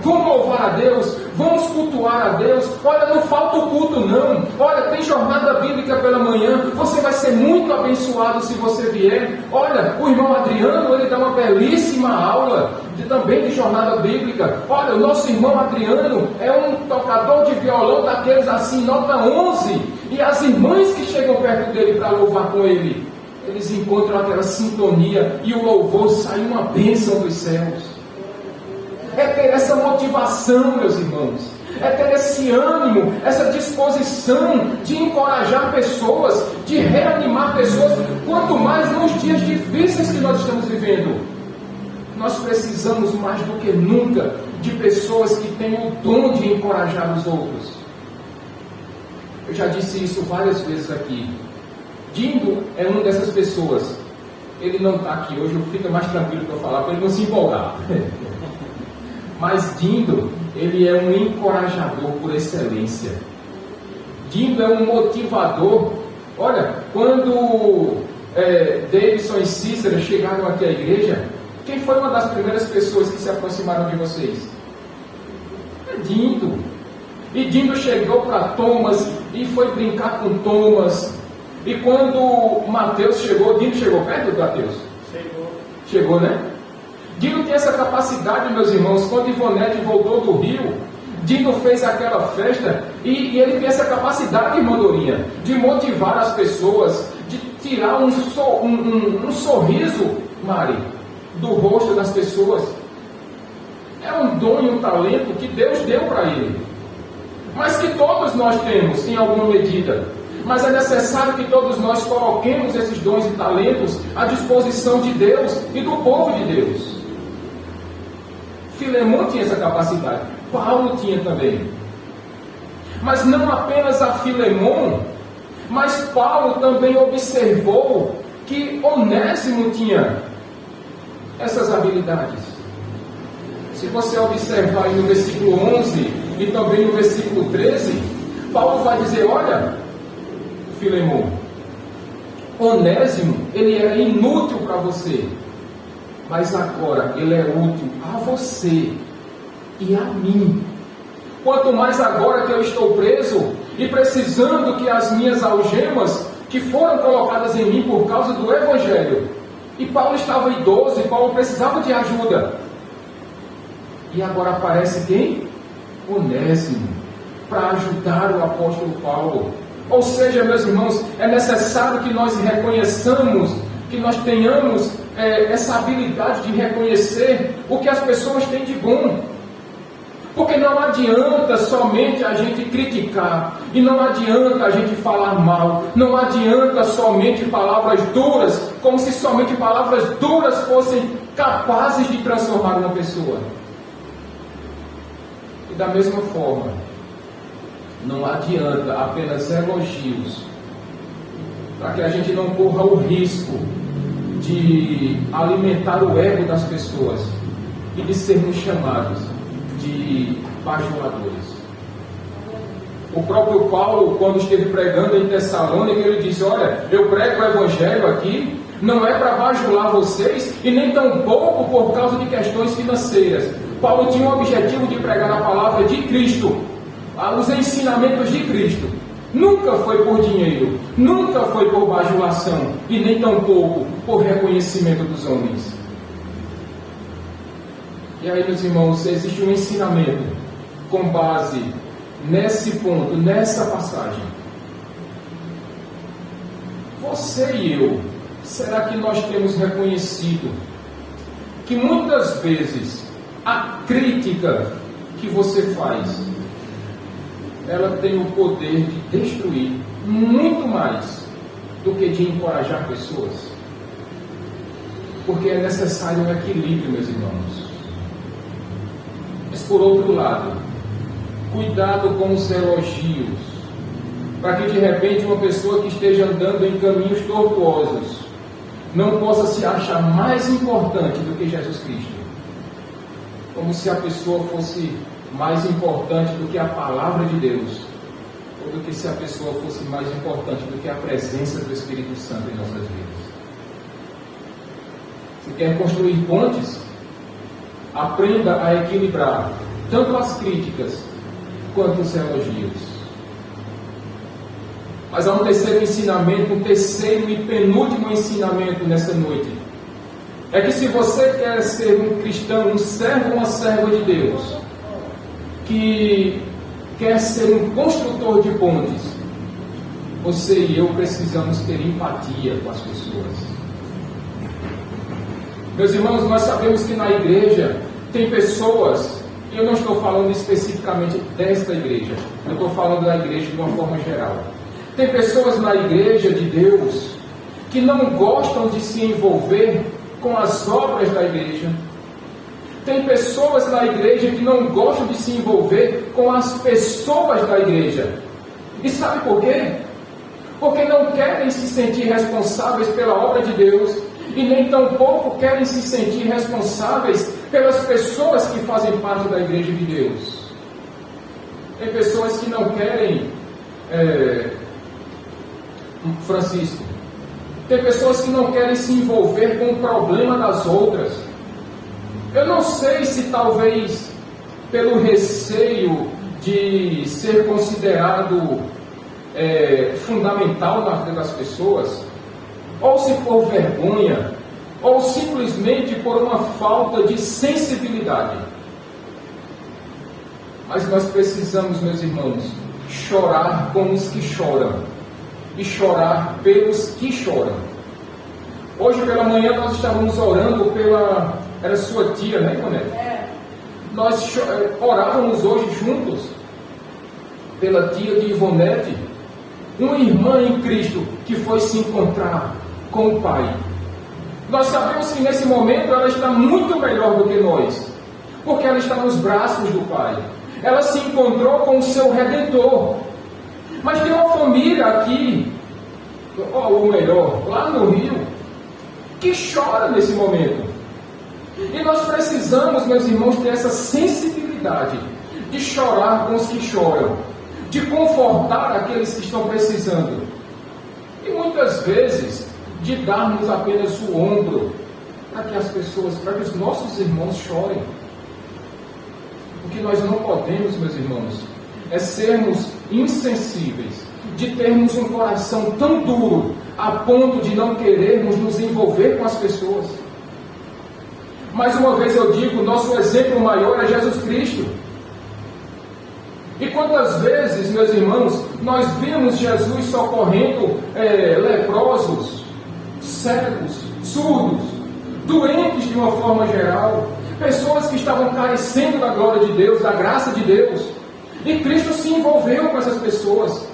vamos louvar a Deus, vamos cultuar a Deus. Olha, não falta o culto não. Olha, tem jornada bíblica pela manhã, você vai ser muito abençoado se você vier. Olha, o irmão Adriano, ele dá uma belíssima aula também de jornada bíblica. Olha, o nosso irmão Adriano é um tocador de violão daqueles assim, nota 11, e as irmãs que chegam perto dele para louvar com ele, eles encontram aquela sintonia e o louvor sai uma bênção dos céus. É ter essa motivação, meus irmãos, é ter esse ânimo, essa disposição de encorajar pessoas, de reanimar pessoas, quanto mais nos dias difíceis que nós estamos vivendo. Nós precisamos mais do que nunca de pessoas que tenham o dom de encorajar os outros. Eu já disse isso várias vezes aqui. Dindo é uma dessas pessoas. Ele não está aqui hoje, fica mais tranquilo para eu falar, para ele não se empolgar. Mas Dindo, ele é um encorajador por excelência. Dindo é um motivador. Olha, quando Davidson e Cícera chegaram aqui à igreja, quem foi uma das primeiras pessoas que se aproximaram de vocês? É Dindo. E Dindo chegou para Thomas e foi brincar com Thomas. E quando Mateus chegou, Dindo chegou perto do Mateus? Chegou, né? Dindo tem essa capacidade, meus irmãos. Quando Ivonete voltou do Rio, Dindo fez aquela festa e ele tem essa capacidade, irmã Dorinha, de motivar as pessoas, de tirar um sorriso, Mari, do rosto das pessoas. É um dom e um talento que Deus deu para ele, mas que todos nós temos em alguma medida. Mas é necessário que todos nós coloquemos esses dons e talentos à disposição de Deus e do povo de Deus. Filemon tinha essa capacidade, Paulo tinha também. Mas não apenas a Filemon, mas Paulo também observou que Onésimo tinha essas habilidades. Se você observar aí no versículo 11 e também no versículo 13, Paulo vai dizer: olha, Filemon, Onésimo, ele era inútil para você, mas agora ele é útil a você e a mim. Quanto mais agora que eu estou preso e precisando que as minhas algemas, que foram colocadas em mim por causa do Evangelho, e Paulo estava idoso e Paulo precisava de ajuda, e agora aparece quem? Onésimo, para ajudar o apóstolo Paulo. Ou seja, meus irmãos, é necessário que nós reconheçamos, que nós tenhamos essa habilidade de reconhecer o que as pessoas têm de bom. Porque não adianta somente a gente criticar, e não adianta a gente falar mal, não adianta somente palavras duras, como se somente palavras duras fossem capazes de transformar uma pessoa. E da mesma forma, não adianta apenas elogios, para que a gente não corra o risco de alimentar o ego das pessoas e de sermos chamados de bajuladores. O próprio Paulo, quando esteve pregando em Tessalônica, ele disse: olha, eu prego o evangelho aqui, não é para bajular vocês, e nem tampouco por causa de questões financeiras. Paulo tinha o objetivo de pregar a palavra de Cristo, os ensinamentos de Cristo. Nunca foi por dinheiro, nunca foi por bajulação, e nem tampouco por reconhecimento dos homens. E aí, meus irmãos, existe um ensinamento com base nesse ponto, nessa passagem. Você e eu, será que nós temos reconhecido que muitas vezes a crítica que você faz, ela tem o poder de destruir muito mais do que de encorajar pessoas? Porque é necessário um equilíbrio, meus irmãos. Mas por outro lado, cuidado com os elogios, para que de repente uma pessoa que esteja andando em caminhos tortuosos não possa se achar mais importante do que Jesus Cristo, como se a pessoa fosse mais importante do que a palavra de Deus, ou do que se a pessoa fosse mais importante do que a presença do Espírito Santo em nossas vidas. Se quer construir pontes, aprenda a equilibrar tanto as críticas quanto os elogios. Mas há um terceiro ensinamento, um terceiro e penúltimo ensinamento nesta noite. É que se você quer ser um cristão, um servo, uma serva de Deus, que quer ser um construtor de pontes, você e eu precisamos ter empatia com as pessoas. Meus irmãos, nós sabemos que na igreja tem pessoas, e eu não estou falando especificamente desta igreja, eu estou falando da igreja de uma forma geral. Tem pessoas na igreja de Deus que não gostam de se envolver com as obras da igreja. Tem pessoas na igreja que não gostam de se envolver com as pessoas da igreja. E sabe por quê? Porque não querem se sentir responsáveis pela obra de Deus, e nem tampouco querem se sentir responsáveis pelas pessoas que fazem parte da igreja de Deus. Tem pessoas que não querem, Francisco, tem pessoas que não querem se envolver com o problema das outras. Eu não sei se talvez pelo receio de ser considerado fundamental na vida das pessoas, ou se por vergonha, ou simplesmente por uma falta de sensibilidade. Mas nós precisamos, meus irmãos, chorar com os que choram e chorar pelos que choram. Hoje pela manhã nós estávamos orando pela... Era sua tia, né, Ivonete? Nós orávamos hoje juntos pela tia de Ivonete, uma irmã em Cristo que foi se encontrar com o Pai. Nós sabemos que nesse momento ela está muito melhor do que nós, porque ela está nos braços do Pai. Ela se encontrou com o seu Redentor. Mas tem uma família aqui, ou melhor, lá no Rio, que chora nesse momento. E nós precisamos, meus irmãos, ter essa sensibilidade de chorar com os que choram, de confortar aqueles que estão precisando. E muitas vezes de darmos apenas o ombro para que as pessoas, para que os nossos irmãos chorem. O que nós não podemos, meus irmãos, é sermos insensíveis, de termos um coração tão duro a ponto de não querermos nos envolver com as pessoas. Mais uma vez eu digo, nosso exemplo maior é Jesus Cristo. E quantas vezes, meus irmãos, nós vimos Jesus socorrendo leprosos, cegos, surdos, doentes de uma forma geral, pessoas que estavam carecendo da glória de Deus, da graça de Deus. E Cristo se envolveu com essas pessoas.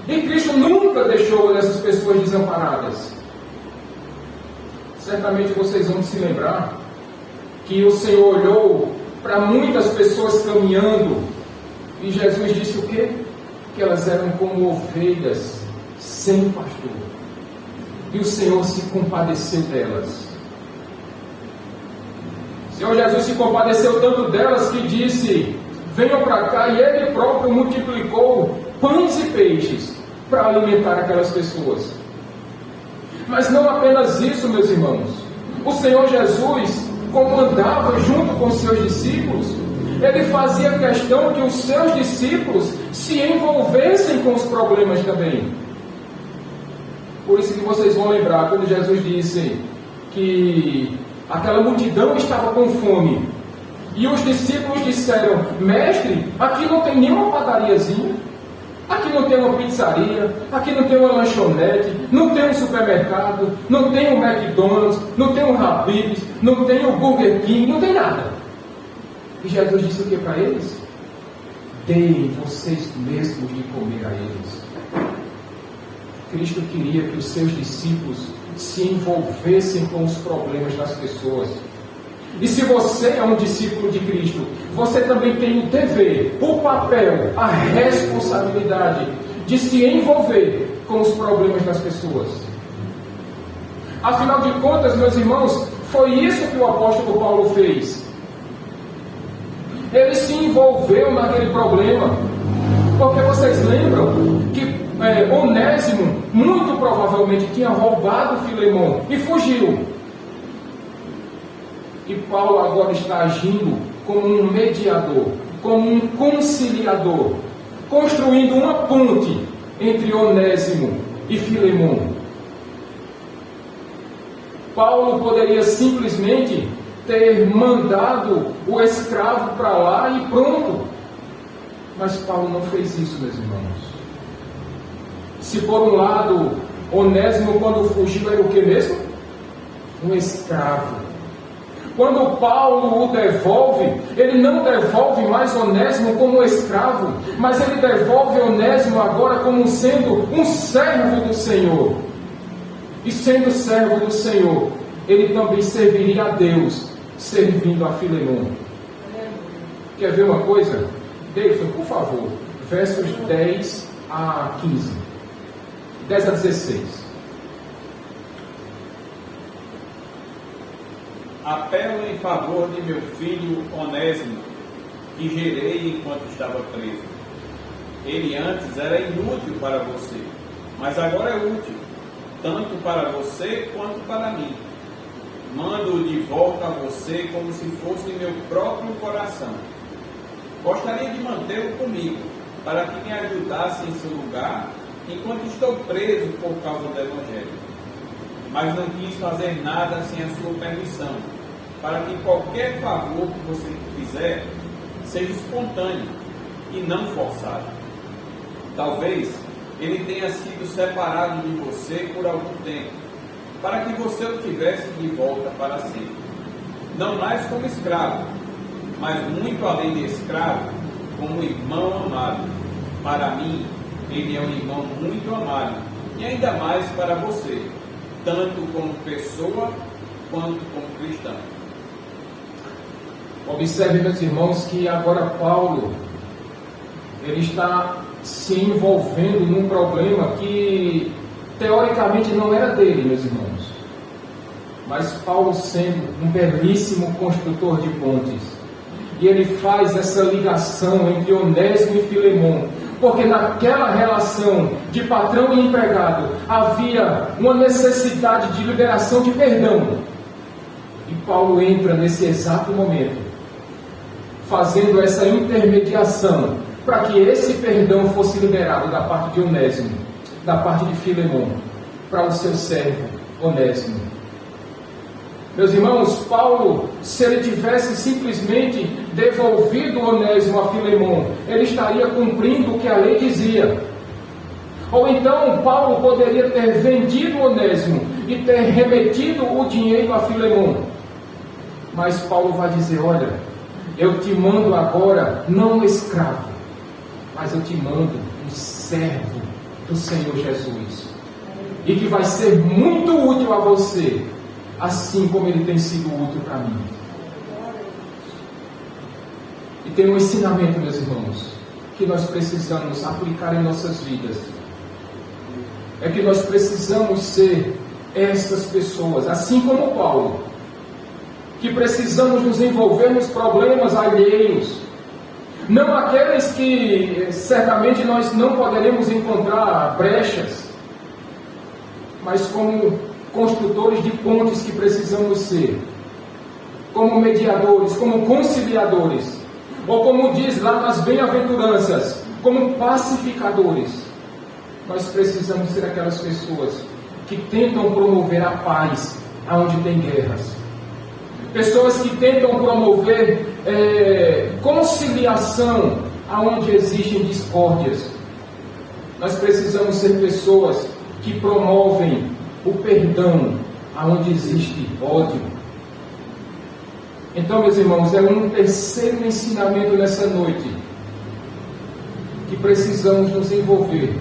E Cristo nunca deixou essas pessoas desamparadas. Certamente vocês vão se lembrar que o Senhor olhou para muitas pessoas caminhando e Jesus disse o quê? Que elas eram como ovelhas sem pastor. E o Senhor se compadeceu delas. O Senhor Jesus se compadeceu tanto delas que disse: venham para cá, e Ele próprio multiplicou pães e peixes para alimentar aquelas pessoas. Mas não apenas isso, meus irmãos. O Senhor Jesus, como andava junto com seus discípulos, Ele fazia questão que os seus discípulos se envolvessem com os problemas também. Por isso que vocês vão lembrar, quando Jesus disse que aquela multidão estava com fome, e os discípulos disseram: mestre, aqui não tem nenhuma padariazinha, aqui não tem uma pizzaria, aqui não tem uma lanchonete, não tem um supermercado, não tem um McDonald's, não tem um Habib's, não tem um Burger King, não tem nada. E Jesus disse o que para eles? Deem vocês mesmos de comer a eles. Cristo queria que os seus discípulos se envolvessem com os problemas das pessoas. E se você é um discípulo de Cristo, você também tem o dever, o papel, a responsabilidade de se envolver com os problemas das pessoas. Afinal de contas, meus irmãos, foi isso que o apóstolo Paulo fez. Ele se envolveu naquele problema, porque vocês lembram que Onésimo muito provavelmente tinha roubado Filemão e fugiu. E Paulo agora está agindo como um mediador, como um conciliador, construindo uma ponte entre Onésimo e Filemão. Paulo poderia simplesmente ter mandado o escravo para lá e pronto. Mas Paulo não fez isso, meus irmãos. Se por um lado, Onésimo quando fugiu era o que mesmo? Um escravo. Quando Paulo o devolve, ele não devolve mais Onésimo como escravo, mas ele devolve Onésimo agora como sendo um servo do Senhor. E sendo servo do Senhor, ele também serviria a Deus, servindo a Filemão. Quer ver uma coisa? Davidson, por favor, versos 10 a 15. 10 a 16. Apelo em favor de meu filho Onésimo, que gerei enquanto estava preso. Ele antes era inútil para você, mas agora é útil, tanto para você quanto para mim. Mando-o de volta a você como se fosse meu próprio coração. Gostaria de mantê-lo comigo, para que me ajudasse em seu lugar, enquanto estou preso por causa do Evangelho. Mas não quis fazer nada sem a sua permissão, para que qualquer favor que você fizer seja espontâneo e não forçado. Talvez ele tenha sido separado de você por algum tempo, para que você o tivesse de volta para sempre. Não mais como escravo, mas muito além de escravo, como irmão amado. Para mim, ele é um irmão muito amado, e ainda mais para você, tanto como pessoa, quanto como cristão. Observe, meus irmãos, que agora Paulo, ele está se envolvendo num problema que, teoricamente, não era dele, meus irmãos. Mas Paulo, sendo um belíssimo construtor de pontes, e ele faz essa ligação entre Onésimo e Filemão, porque naquela relação de patrão e empregado havia uma necessidade de liberação de perdão. E Paulo entra nesse exato momento, fazendo essa intermediação para que esse perdão fosse liberado da parte de Onésimo, da parte de Filemão, para o seu servo Onésimo. Meus irmãos, Paulo, se ele tivesse simplesmente devolvido Onésimo a Filemão, ele estaria cumprindo o que a lei dizia. Ou então Paulo poderia ter vendido Onésimo e ter remetido o dinheiro a Filemon. Mas Paulo vai dizer: olha, eu te mando agora não um escravo, mas eu te mando um servo do Senhor Jesus, e que vai ser muito útil a você, assim como ele tem sido útil para mim. E tem um ensinamento, meus irmãos, que nós precisamos aplicar em nossas vidas. É que nós precisamos ser essas pessoas, assim como Paulo, que precisamos nos envolver nos problemas alheios, não aqueles que certamente nós não poderemos encontrar brechas, mas como construtores de pontes que precisamos ser, como mediadores, como conciliadores, ou como diz lá nas bem-aventuranças, como pacificadores. Nós precisamos ser aquelas pessoas que tentam promover a paz aonde tem guerras. Pessoas que tentam promover conciliação aonde existem discórdias. Nós precisamos ser pessoas que promovem o perdão aonde existe ódio. Então, meus irmãos, é um terceiro ensinamento nessa noite, que precisamos nos envolver,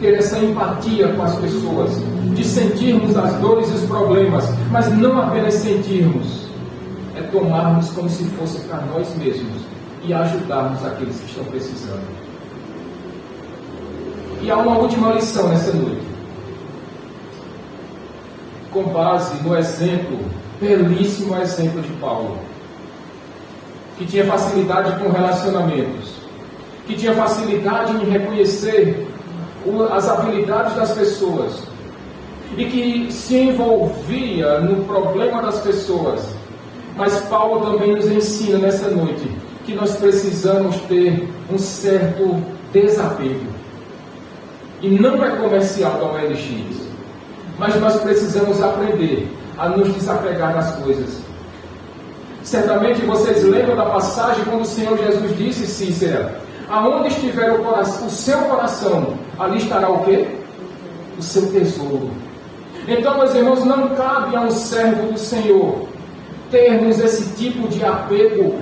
ter essa empatia com as pessoas, de sentirmos as dores e os problemas, mas não apenas sentirmos, é tomarmos como se fosse para nós mesmos e ajudarmos aqueles que estão precisando. E há uma última lição nessa noite, com base no exemplo, belíssimo exemplo de Paulo, que tinha facilidade com relacionamentos, que tinha facilidade em reconhecer as habilidades das pessoas, e que se envolvia no problema das pessoas. Mas Paulo também nos ensina nessa noite que nós precisamos ter um certo desapego. E não é comercial da OLX, mas nós precisamos aprender a nos desapegar das coisas. Certamente vocês lembram da passagem quando o Senhor Jesus disse: Cícera, aonde estiver o seu coração, ali estará o quê? O seu tesouro. Então, meus irmãos, não cabe a um servo do Senhor termos esse tipo de apego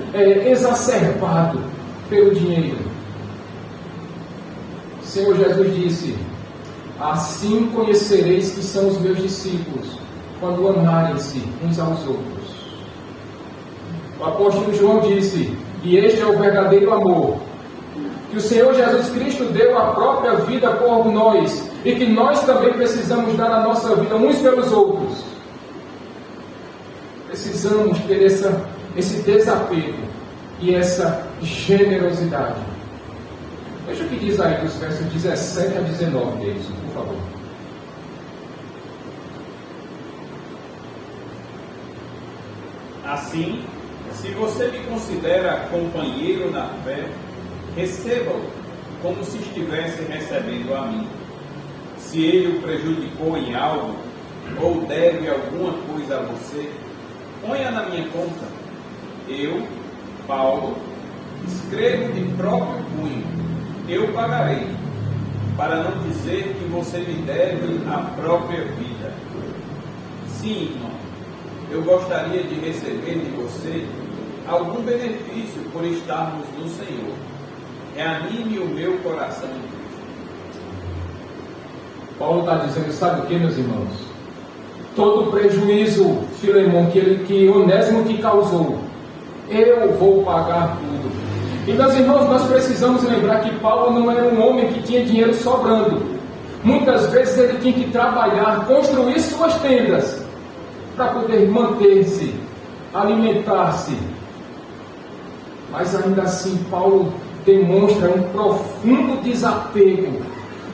exacerbado pelo dinheiro. O Senhor Jesus disse: assim conhecereis que são os meus discípulos, quando amarem-se uns aos outros. O apóstolo João disse: e este é o verdadeiro amor, que o Senhor Jesus Cristo deu a própria vida por nós, e que nós também precisamos dar a nossa vida uns pelos outros. Precisamos ter esse desapego e essa generosidade. Veja o que diz aí dos versos 17 a 19 deles, por favor. Assim, se você me considera companheiro na fé, receba-o como se estivesse recebendo a mim. Se ele o prejudicou em algo, ou deve alguma coisa a você, ponha na minha conta. Eu, Paulo, escrevo de próprio punho, eu pagarei, para não dizer que você me deve a própria vida. Sim, irmão, eu gostaria de receber de você algum benefício por estarmos no Senhor. Reanime o meu coração em Cristo. Paulo está dizendo, sabe o que, meus irmãos? Todo o prejuízo, Filemon, que Onésimo te causou, eu vou pagar tudo. E, meus irmãos, nós precisamos lembrar que Paulo não era um homem que tinha dinheiro sobrando. Muitas vezes ele tinha que trabalhar, construir suas tendas, para poder manter-se, alimentar-se. Mas ainda assim, Paulo demonstra um profundo desapego,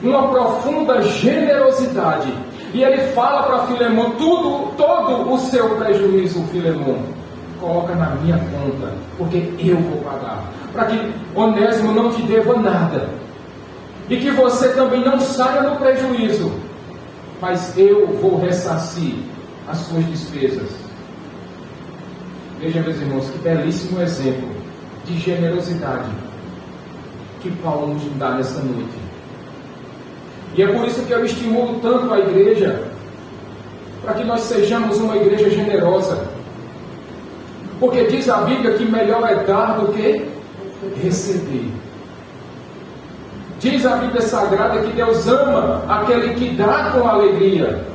uma profunda generosidade. E ele fala para Filemon, todo o seu prejuízo, Filemon, coloca na minha conta, porque eu vou pagar. Para que Onésimo não te deva nada. E que você também não saia no prejuízo. Mas eu vou ressarcir as suas despesas. Veja, meus irmãos, que belíssimo exemplo de generosidade que Paulo nos dá nessa noite. E é por isso que eu estimulo tanto a igreja, para que nós sejamos uma igreja generosa. Porque diz a Bíblia que melhor é dar do que receber. Diz a Bíblia Sagrada que Deus ama aquele que dá com alegria.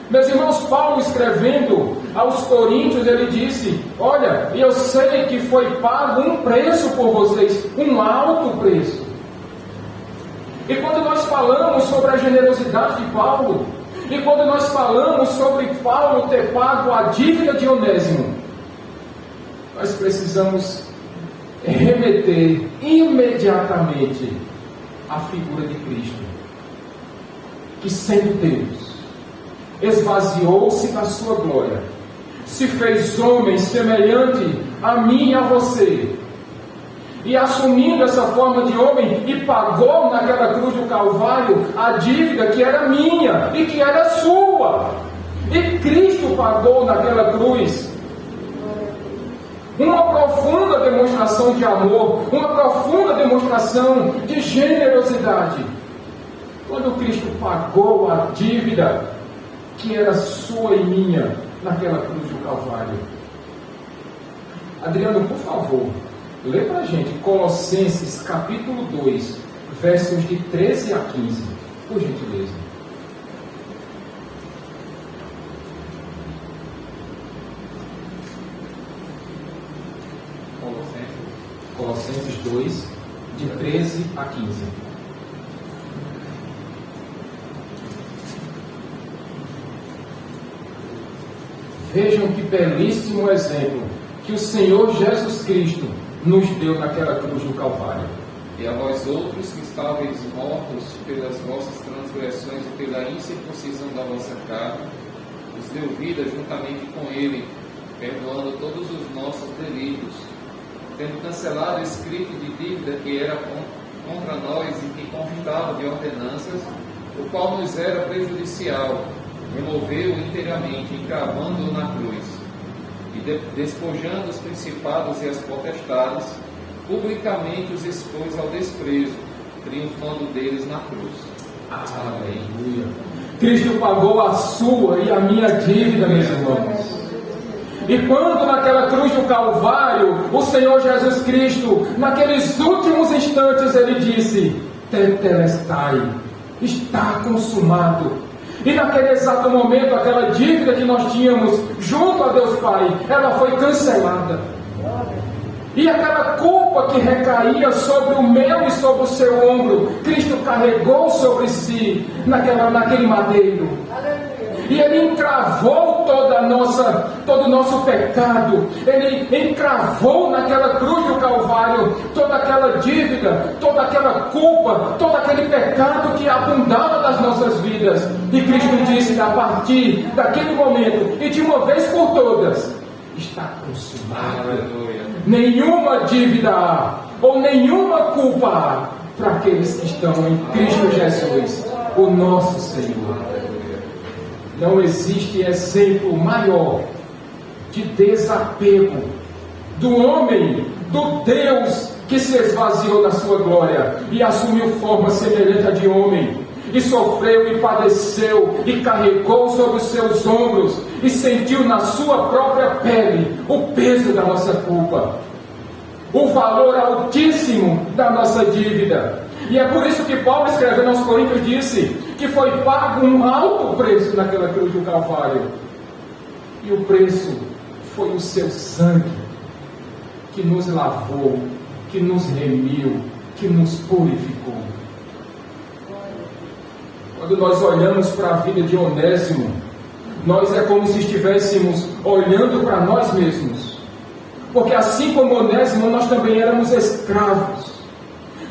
Meus irmãos, Paulo escrevendo aos Coríntios, ele disse: olha, eu sei que foi pago um preço por vocês, um alto preço. E quando nós falamos sobre a generosidade de Paulo, e quando nós falamos sobre Paulo ter pago a dívida de Onésimo, nós precisamos remeter imediatamente à figura de Cristo, que sendo Deus, esvaziou-se da sua glória, se fez homem semelhante a mim e a você, e assumindo essa forma de homem, e pagou naquela cruz do Calvário a dívida que era minha e que era sua. E Cristo pagou naquela cruz uma profunda demonstração de amor, uma profunda demonstração de generosidade. Quando Cristo pagou a dívida que era sua e minha naquela cruz do Calvário. Adriano, por favor, lê para a gente Colossenses capítulo 2, versos de 13 a 15, por gentileza. Colossenses 2, de 13 a 15. Vejam que belíssimo exemplo que o Senhor Jesus Cristo nos deu naquela cruz do Calvário. E a vós outros que estáveis mortos pelas vossas transgressões e pela incircuncisão da vossa carne, os deu vida juntamente com Ele, perdoando todos os nossos delitos, tendo cancelado o escrito de dívida que era contra nós e que constava de ordenanças, o qual nos era prejudicial, removeu-o inteiramente, encravando-o na cruz, e despojando os principados e as potestades, publicamente os expôs ao desprezo, triunfando deles na cruz. Aleluia! Cristo pagou a sua e a minha dívida, meus irmãos. E quando naquela cruz do Calvário, o Senhor Jesus Cristo, naqueles últimos instantes, Ele disse: Tetelestai, está consumado. E naquele exato momento, aquela dívida que nós tínhamos junto a Deus Pai, ela foi cancelada. E aquela culpa que recaía sobre o meu e sobre o seu ombro, Cristo carregou sobre si naquele madeiro. E Ele encravou todo o nosso pecado. Ele encravou naquela cruz do Calvário toda aquela dívida, toda aquela culpa, todo aquele pecado que abundava das nossas vidas. E Cristo disse: a partir daquele momento, e de uma vez por todas, está consumado. Aleluia. Nenhuma dívida há, ou nenhuma culpa há, para aqueles que estão em Cristo Jesus, o nosso Senhor. Não existe exemplo maior de desapego do homem, do Deus que se esvaziou da sua glória e assumiu forma semelhante à de homem, e sofreu e padeceu e carregou sobre os seus ombros e sentiu na sua própria pele o peso da nossa culpa, o valor altíssimo da nossa dívida. E é por isso que Paulo, escrevendo aos Coríntios, disse que foi pago um alto preço naquela cruz do Calvário. E o preço foi o seu sangue, que nos lavou, que nos remiu, que nos purificou. Quando nós olhamos para a vida de Onésimo, nós é como se estivéssemos olhando para nós mesmos. Porque assim como Onésimo, nós também éramos escravos.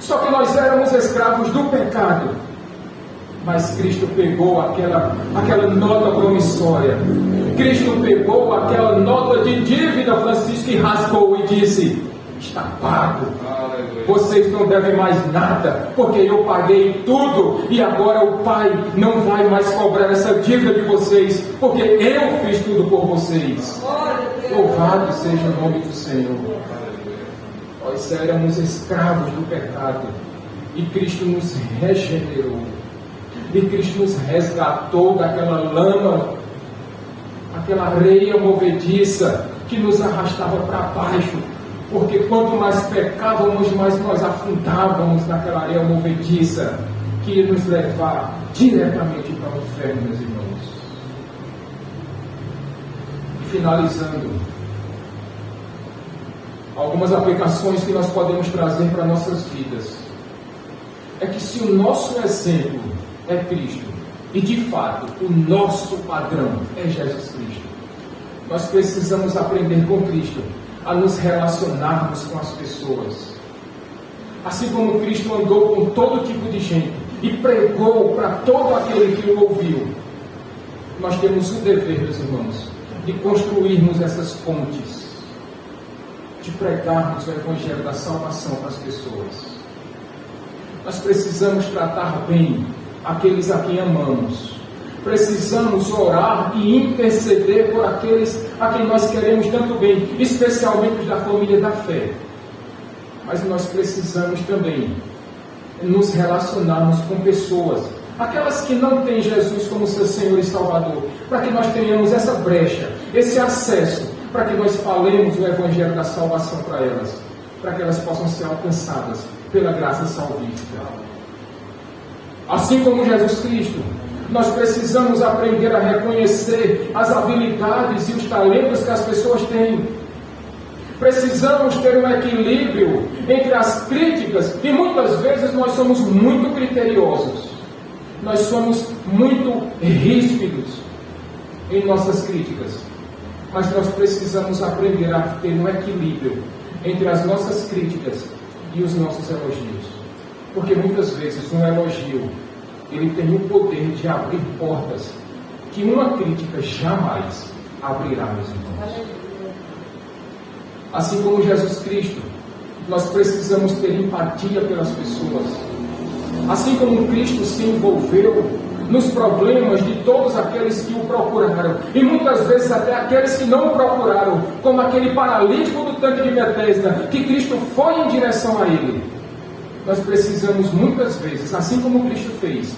Só que nós éramos escravos do pecado. Mas Cristo pegou aquela nota promissória. Cristo pegou aquela nota de dívida, Francisco, e rasgou e disse: está pago. Aleluia. Vocês não devem mais nada, porque eu paguei tudo. E agora o Pai não vai mais cobrar essa dívida de vocês, porque eu fiz tudo por vocês. Louvado seja o nome do Senhor. Nós éramos escravos do pecado, E Cristo nos regenerou. E Cristo nos resgatou daquela lama, aquela areia movediça que nos arrastava para baixo. Porque quanto mais pecávamos, mais nós afundávamos naquela areia movediça que ia nos levar diretamente para o inferno, meus irmãos. E finalizando, algumas aplicações que nós podemos trazer para nossas vidas é que se o nosso exemplo é Cristo, e de fato o nosso padrão é Jesus Cristo, nós precisamos aprender com Cristo a nos relacionarmos com as pessoas. Assim como Cristo andou com todo tipo de gente e pregou para todo aquele que o ouviu, nós temos o dever, meus irmãos, de construirmos essas pontes, de pregarmos o Evangelho da salvação para as pessoas. Nós precisamos tratar bem aqueles a quem amamos. Precisamos orar e interceder por aqueles a quem nós queremos tanto bem, especialmente os da família da fé. Mas nós precisamos também nos relacionarmos com pessoas, aquelas que não têm Jesus como seu Senhor e Salvador, para que nós tenhamos essa brecha, esse acesso, para que nós falemos o Evangelho da salvação para elas, para que elas possam ser alcançadas pela graça salvífica. Assim como Jesus Cristo, nós precisamos aprender a reconhecer as habilidades e os talentos que as pessoas têm. Precisamos ter um equilíbrio entre as críticas, e muitas vezes nós somos muito criteriosos, nós somos muito ríspidos em nossas críticas, mas nós precisamos aprender a ter um equilíbrio entre as nossas críticas e os nossos elogios, porque muitas vezes um elogio ele tem o poder de abrir portas que uma crítica jamais abrirá, meus irmãos. Assim como Jesus Cristo, nós precisamos ter empatia pelas pessoas. Assim como Cristo se envolveu nos problemas de todos aqueles que o procuraram, e muitas vezes até aqueles que não o procuraram, como aquele paralítico do tanque de Betesda, que Cristo foi em direção a ele. Nós precisamos muitas vezes, assim como Cristo fez,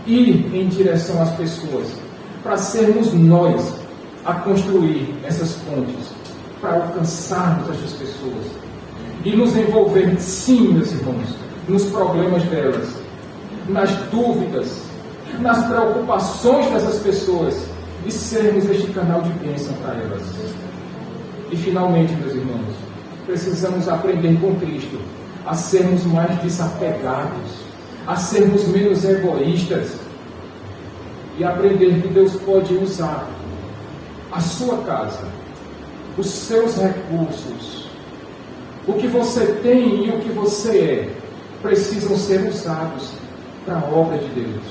ir em direção às pessoas, para sermos nós a construir essas pontes, para alcançarmos essas pessoas e nos envolver, sim, meus irmãos, nos problemas delas, nas dúvidas, nas preocupações dessas pessoas, e sermos este canal de bênção para elas. E finalmente, meus irmãos, precisamos aprender com Cristo a sermos mais desapegados, a sermos menos egoístas, e aprender que Deus pode usar a sua casa, os seus recursos, o que você tem e o que você é, precisam ser usados para a obra de Deus.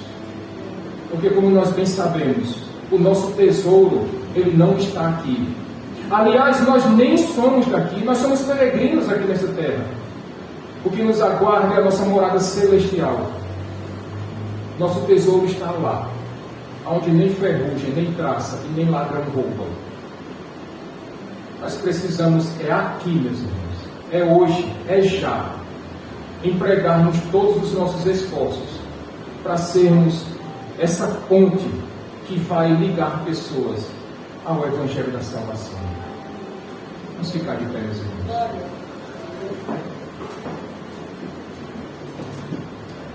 Porque, como nós bem sabemos, o nosso tesouro, ele não está aqui. Aliás, nós nem somos daqui, nós somos peregrinos aqui nessa terra. O que nos aguarda é a nossa morada celestial. Nosso tesouro está lá, onde nem ferrugem, nem traça e nem ladrão roubam. Nós precisamos, é aqui, meus irmãos, é hoje, é já, empregarmos todos os nossos esforços para sermos essa ponte que vai ligar pessoas ao Evangelho da salvação. Vamos ficar de pé, meus irmãos.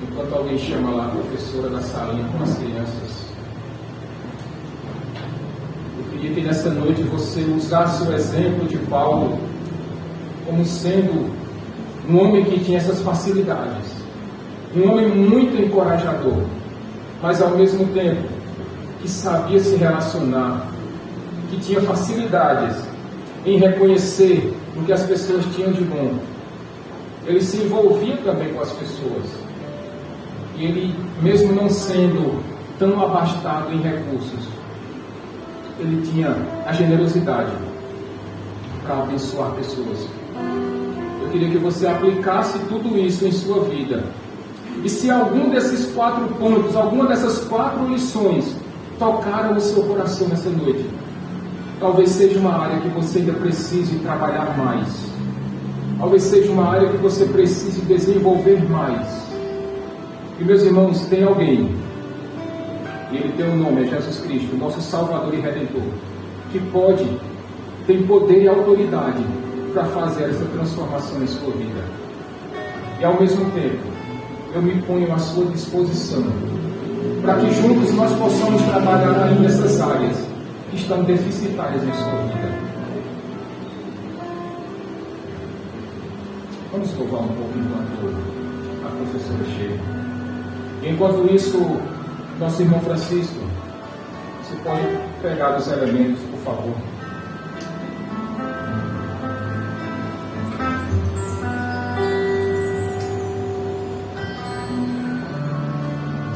Enquanto alguém chama lá a professora da salinha com as crianças, eu queria que nessa noite você usasse o exemplo de Paulo como sendo um homem que tinha essas facilidades, um homem muito encorajador, mas ao mesmo tempo que sabia se relacionar, que tinha facilidades em reconhecer o que as pessoas tinham de bom. Ele se envolvia também com as pessoas, e ele, mesmo não sendo tão abastado em recursos, ele tinha a generosidade para abençoar pessoas. Eu queria que você aplicasse tudo isso em sua vida. E se algum desses 4 pontos, alguma dessas 4 lições tocaram o seu coração nessa noite, talvez seja uma área que você ainda precise trabalhar mais. Talvez seja uma área que você precise desenvolver mais. E meus irmãos, tem alguém, e ele tem um nome, é Jesus Cristo, nosso Salvador e Redentor, que pode, tem poder e autoridade para fazer essa transformação em sua vida. E ao mesmo tempo, eu me ponho à sua disposição, para que juntos nós possamos trabalhar aí nessas áreas que estão deficitárias em sua vida. Vamos louvar um pouco enquanto a professora chega. Enquanto isso, nosso irmão Francisco, você pode pegar os elementos, por favor.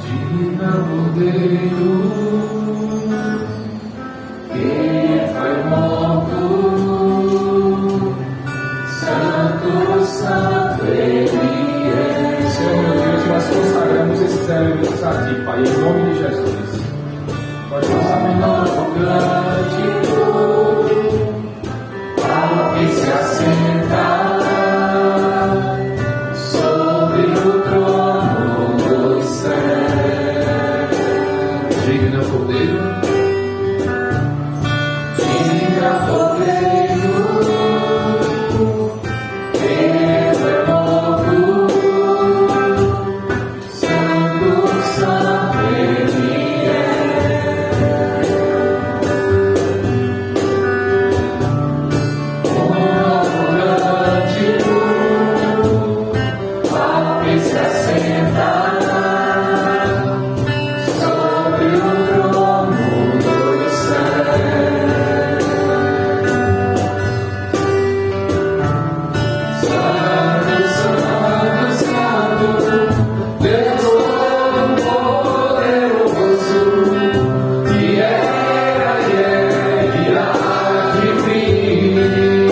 Diga Cordeiro, que foi morto, Santo, Santo Ele é. Senhor meu Deus, nós consagramos esses elementos a Ti, Pai, em nome de Jesus. Nós consagramos o cântico ao que se assenta sobre o trono dos céus. Digna Cordeiro, digna Cordeiro, que foi morto, Santo, Santo Ele é. Um novo cântico ao que se assenta sobre o trono dos céus. Santo, Santo, Santo, Deus Todo-Poderoso, que era e é e há de vir.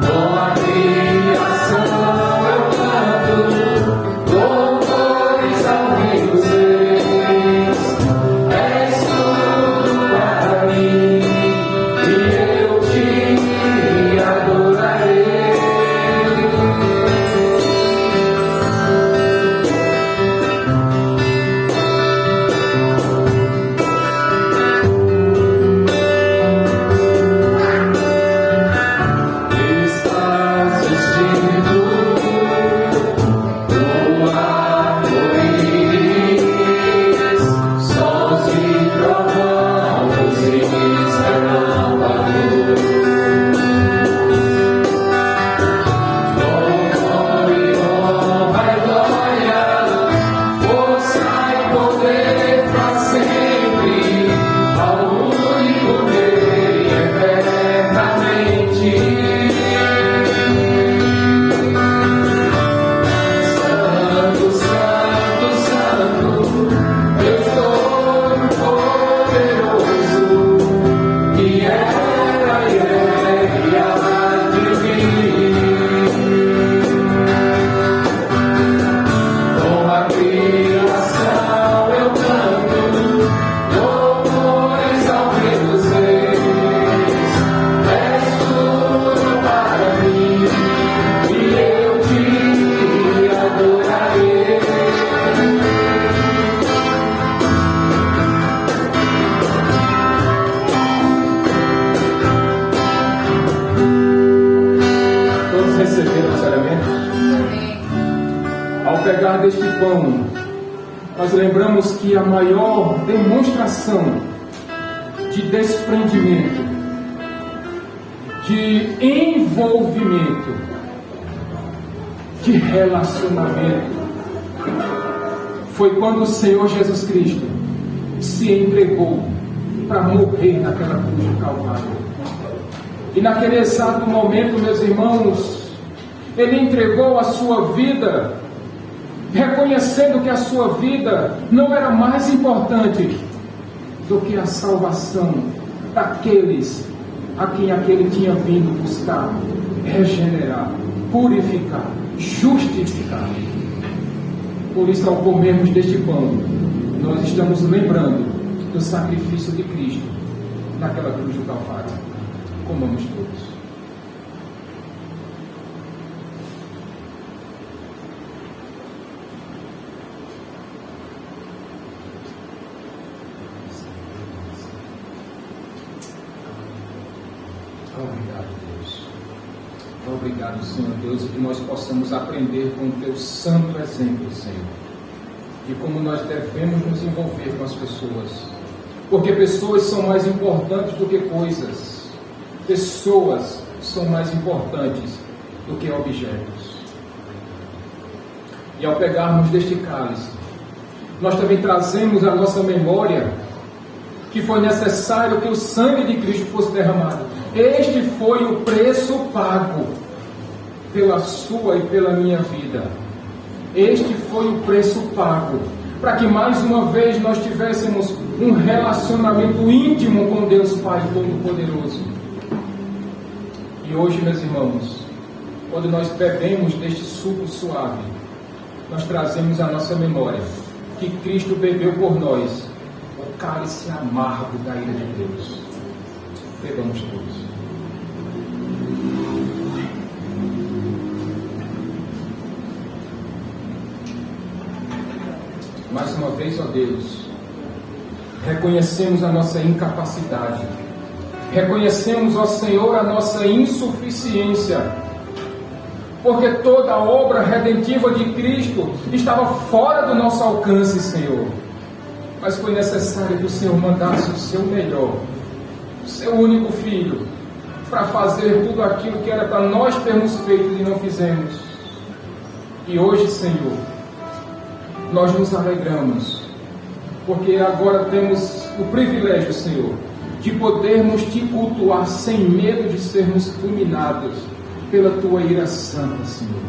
Com a criação eu canto louvores ao Rei dos Reis. És tudo para mim e eu te adorarei. Estás vestido no arco-íris, sons e trovões e relâmpagos. Louvor e honra e glória, força e poder para sempre, ao único Rei eternamente. Santo, Santo, Santo, Deus Todo-Poderoso, que era e é e há de vir. Com a criação eu canto louvores ao Rei dos Reis. És tudo para mim e eu te adorarei. Todos receberam os elementos? Ao pegar deste pão, nós lembramos que a maior demonstração de desprendimento, de envolvimento, de relacionamento, foi quando o Senhor Jesus Cristo se entregou para morrer naquela cruz do Calvário. E naquele exato momento, meus irmãos, Ele entregou a sua vida, reconhecendo que a sua vida não era mais importante do que a salvação daqueles a quem aquele tinha vindo buscar, regenerar, purificar, justificar. Por isso, ao comermos deste pão, nós estamos lembrando do sacrifício de Cristo naquela cruz do Calvário. Comamos todos. Obrigado, Deus. Obrigado, Senhor Deus, e que nós possamos aprender com o Teu santo exemplo, Senhor, de como nós devemos nos envolver com as pessoas. Porque pessoas são mais importantes do que coisas. Pessoas são mais importantes do que objetos. E ao pegarmos deste cálice, nós também trazemos à nossa memória que foi necessário que o sangue de Cristo fosse derramado. Este foi o preço pago pela sua e pela minha vida. Este foi o preço pago para que mais uma vez nós tivéssemos um relacionamento íntimo com Deus Pai Todo-Poderoso. E hoje, meus irmãos, quando nós bebemos deste suco suave, nós trazemos à nossa memória que Cristo bebeu por nós o cálice amargo da ira de Deus. Bebamos todos. Mais uma vez, ó Deus, reconhecemos a nossa incapacidade, reconhecemos, ó Senhor, a nossa insuficiência, porque toda a obra redentiva de Cristo estava fora do nosso alcance, Senhor. Mas foi necessário que o Senhor mandasse o seu melhor, o seu único Filho, para fazer tudo aquilo que era para nós termos feito e não fizemos. E hoje, Senhor, nós nos alegramos, porque agora temos o privilégio, Senhor, de podermos Te cultuar sem medo de sermos fulminados pela Tua ira santa, Senhor.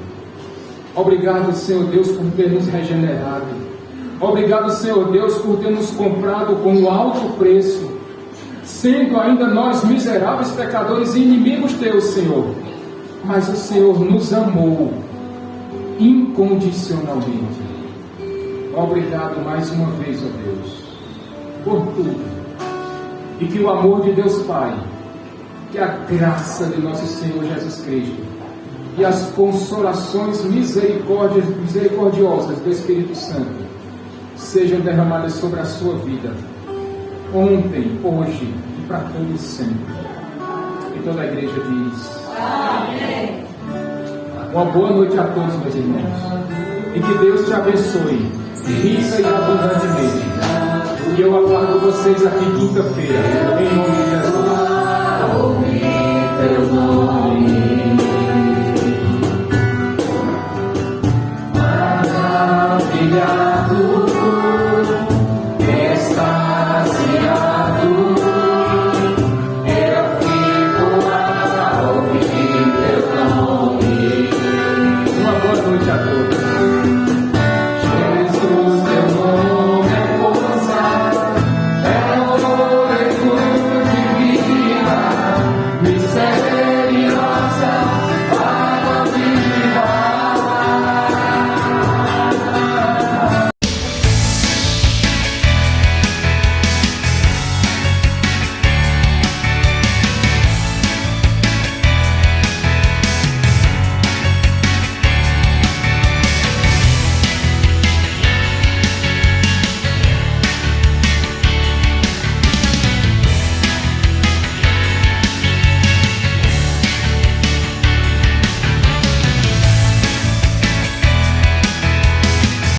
Obrigado, Senhor Deus, por ter nos regenerado. Obrigado, Senhor Deus, por ter nos comprado com um alto preço, sendo ainda nós miseráveis pecadores e inimigos Teus, Senhor. Mas o Senhor nos amou incondicionalmente. Obrigado mais uma vez, ó Deus, por tudo. E que o amor de Deus Pai, que a graça de nosso Senhor Jesus Cristo e as consolações misericordiosas do Espírito Santo sejam derramadas sobre a sua vida, ontem, hoje e para todos sempre. E toda a igreja diz: amém. Uma boa noite a todos, meus irmãos, e que Deus te abençoe rica e abundantemente. E eu aguardo vocês aqui quinta-feira, em nome de Jesus.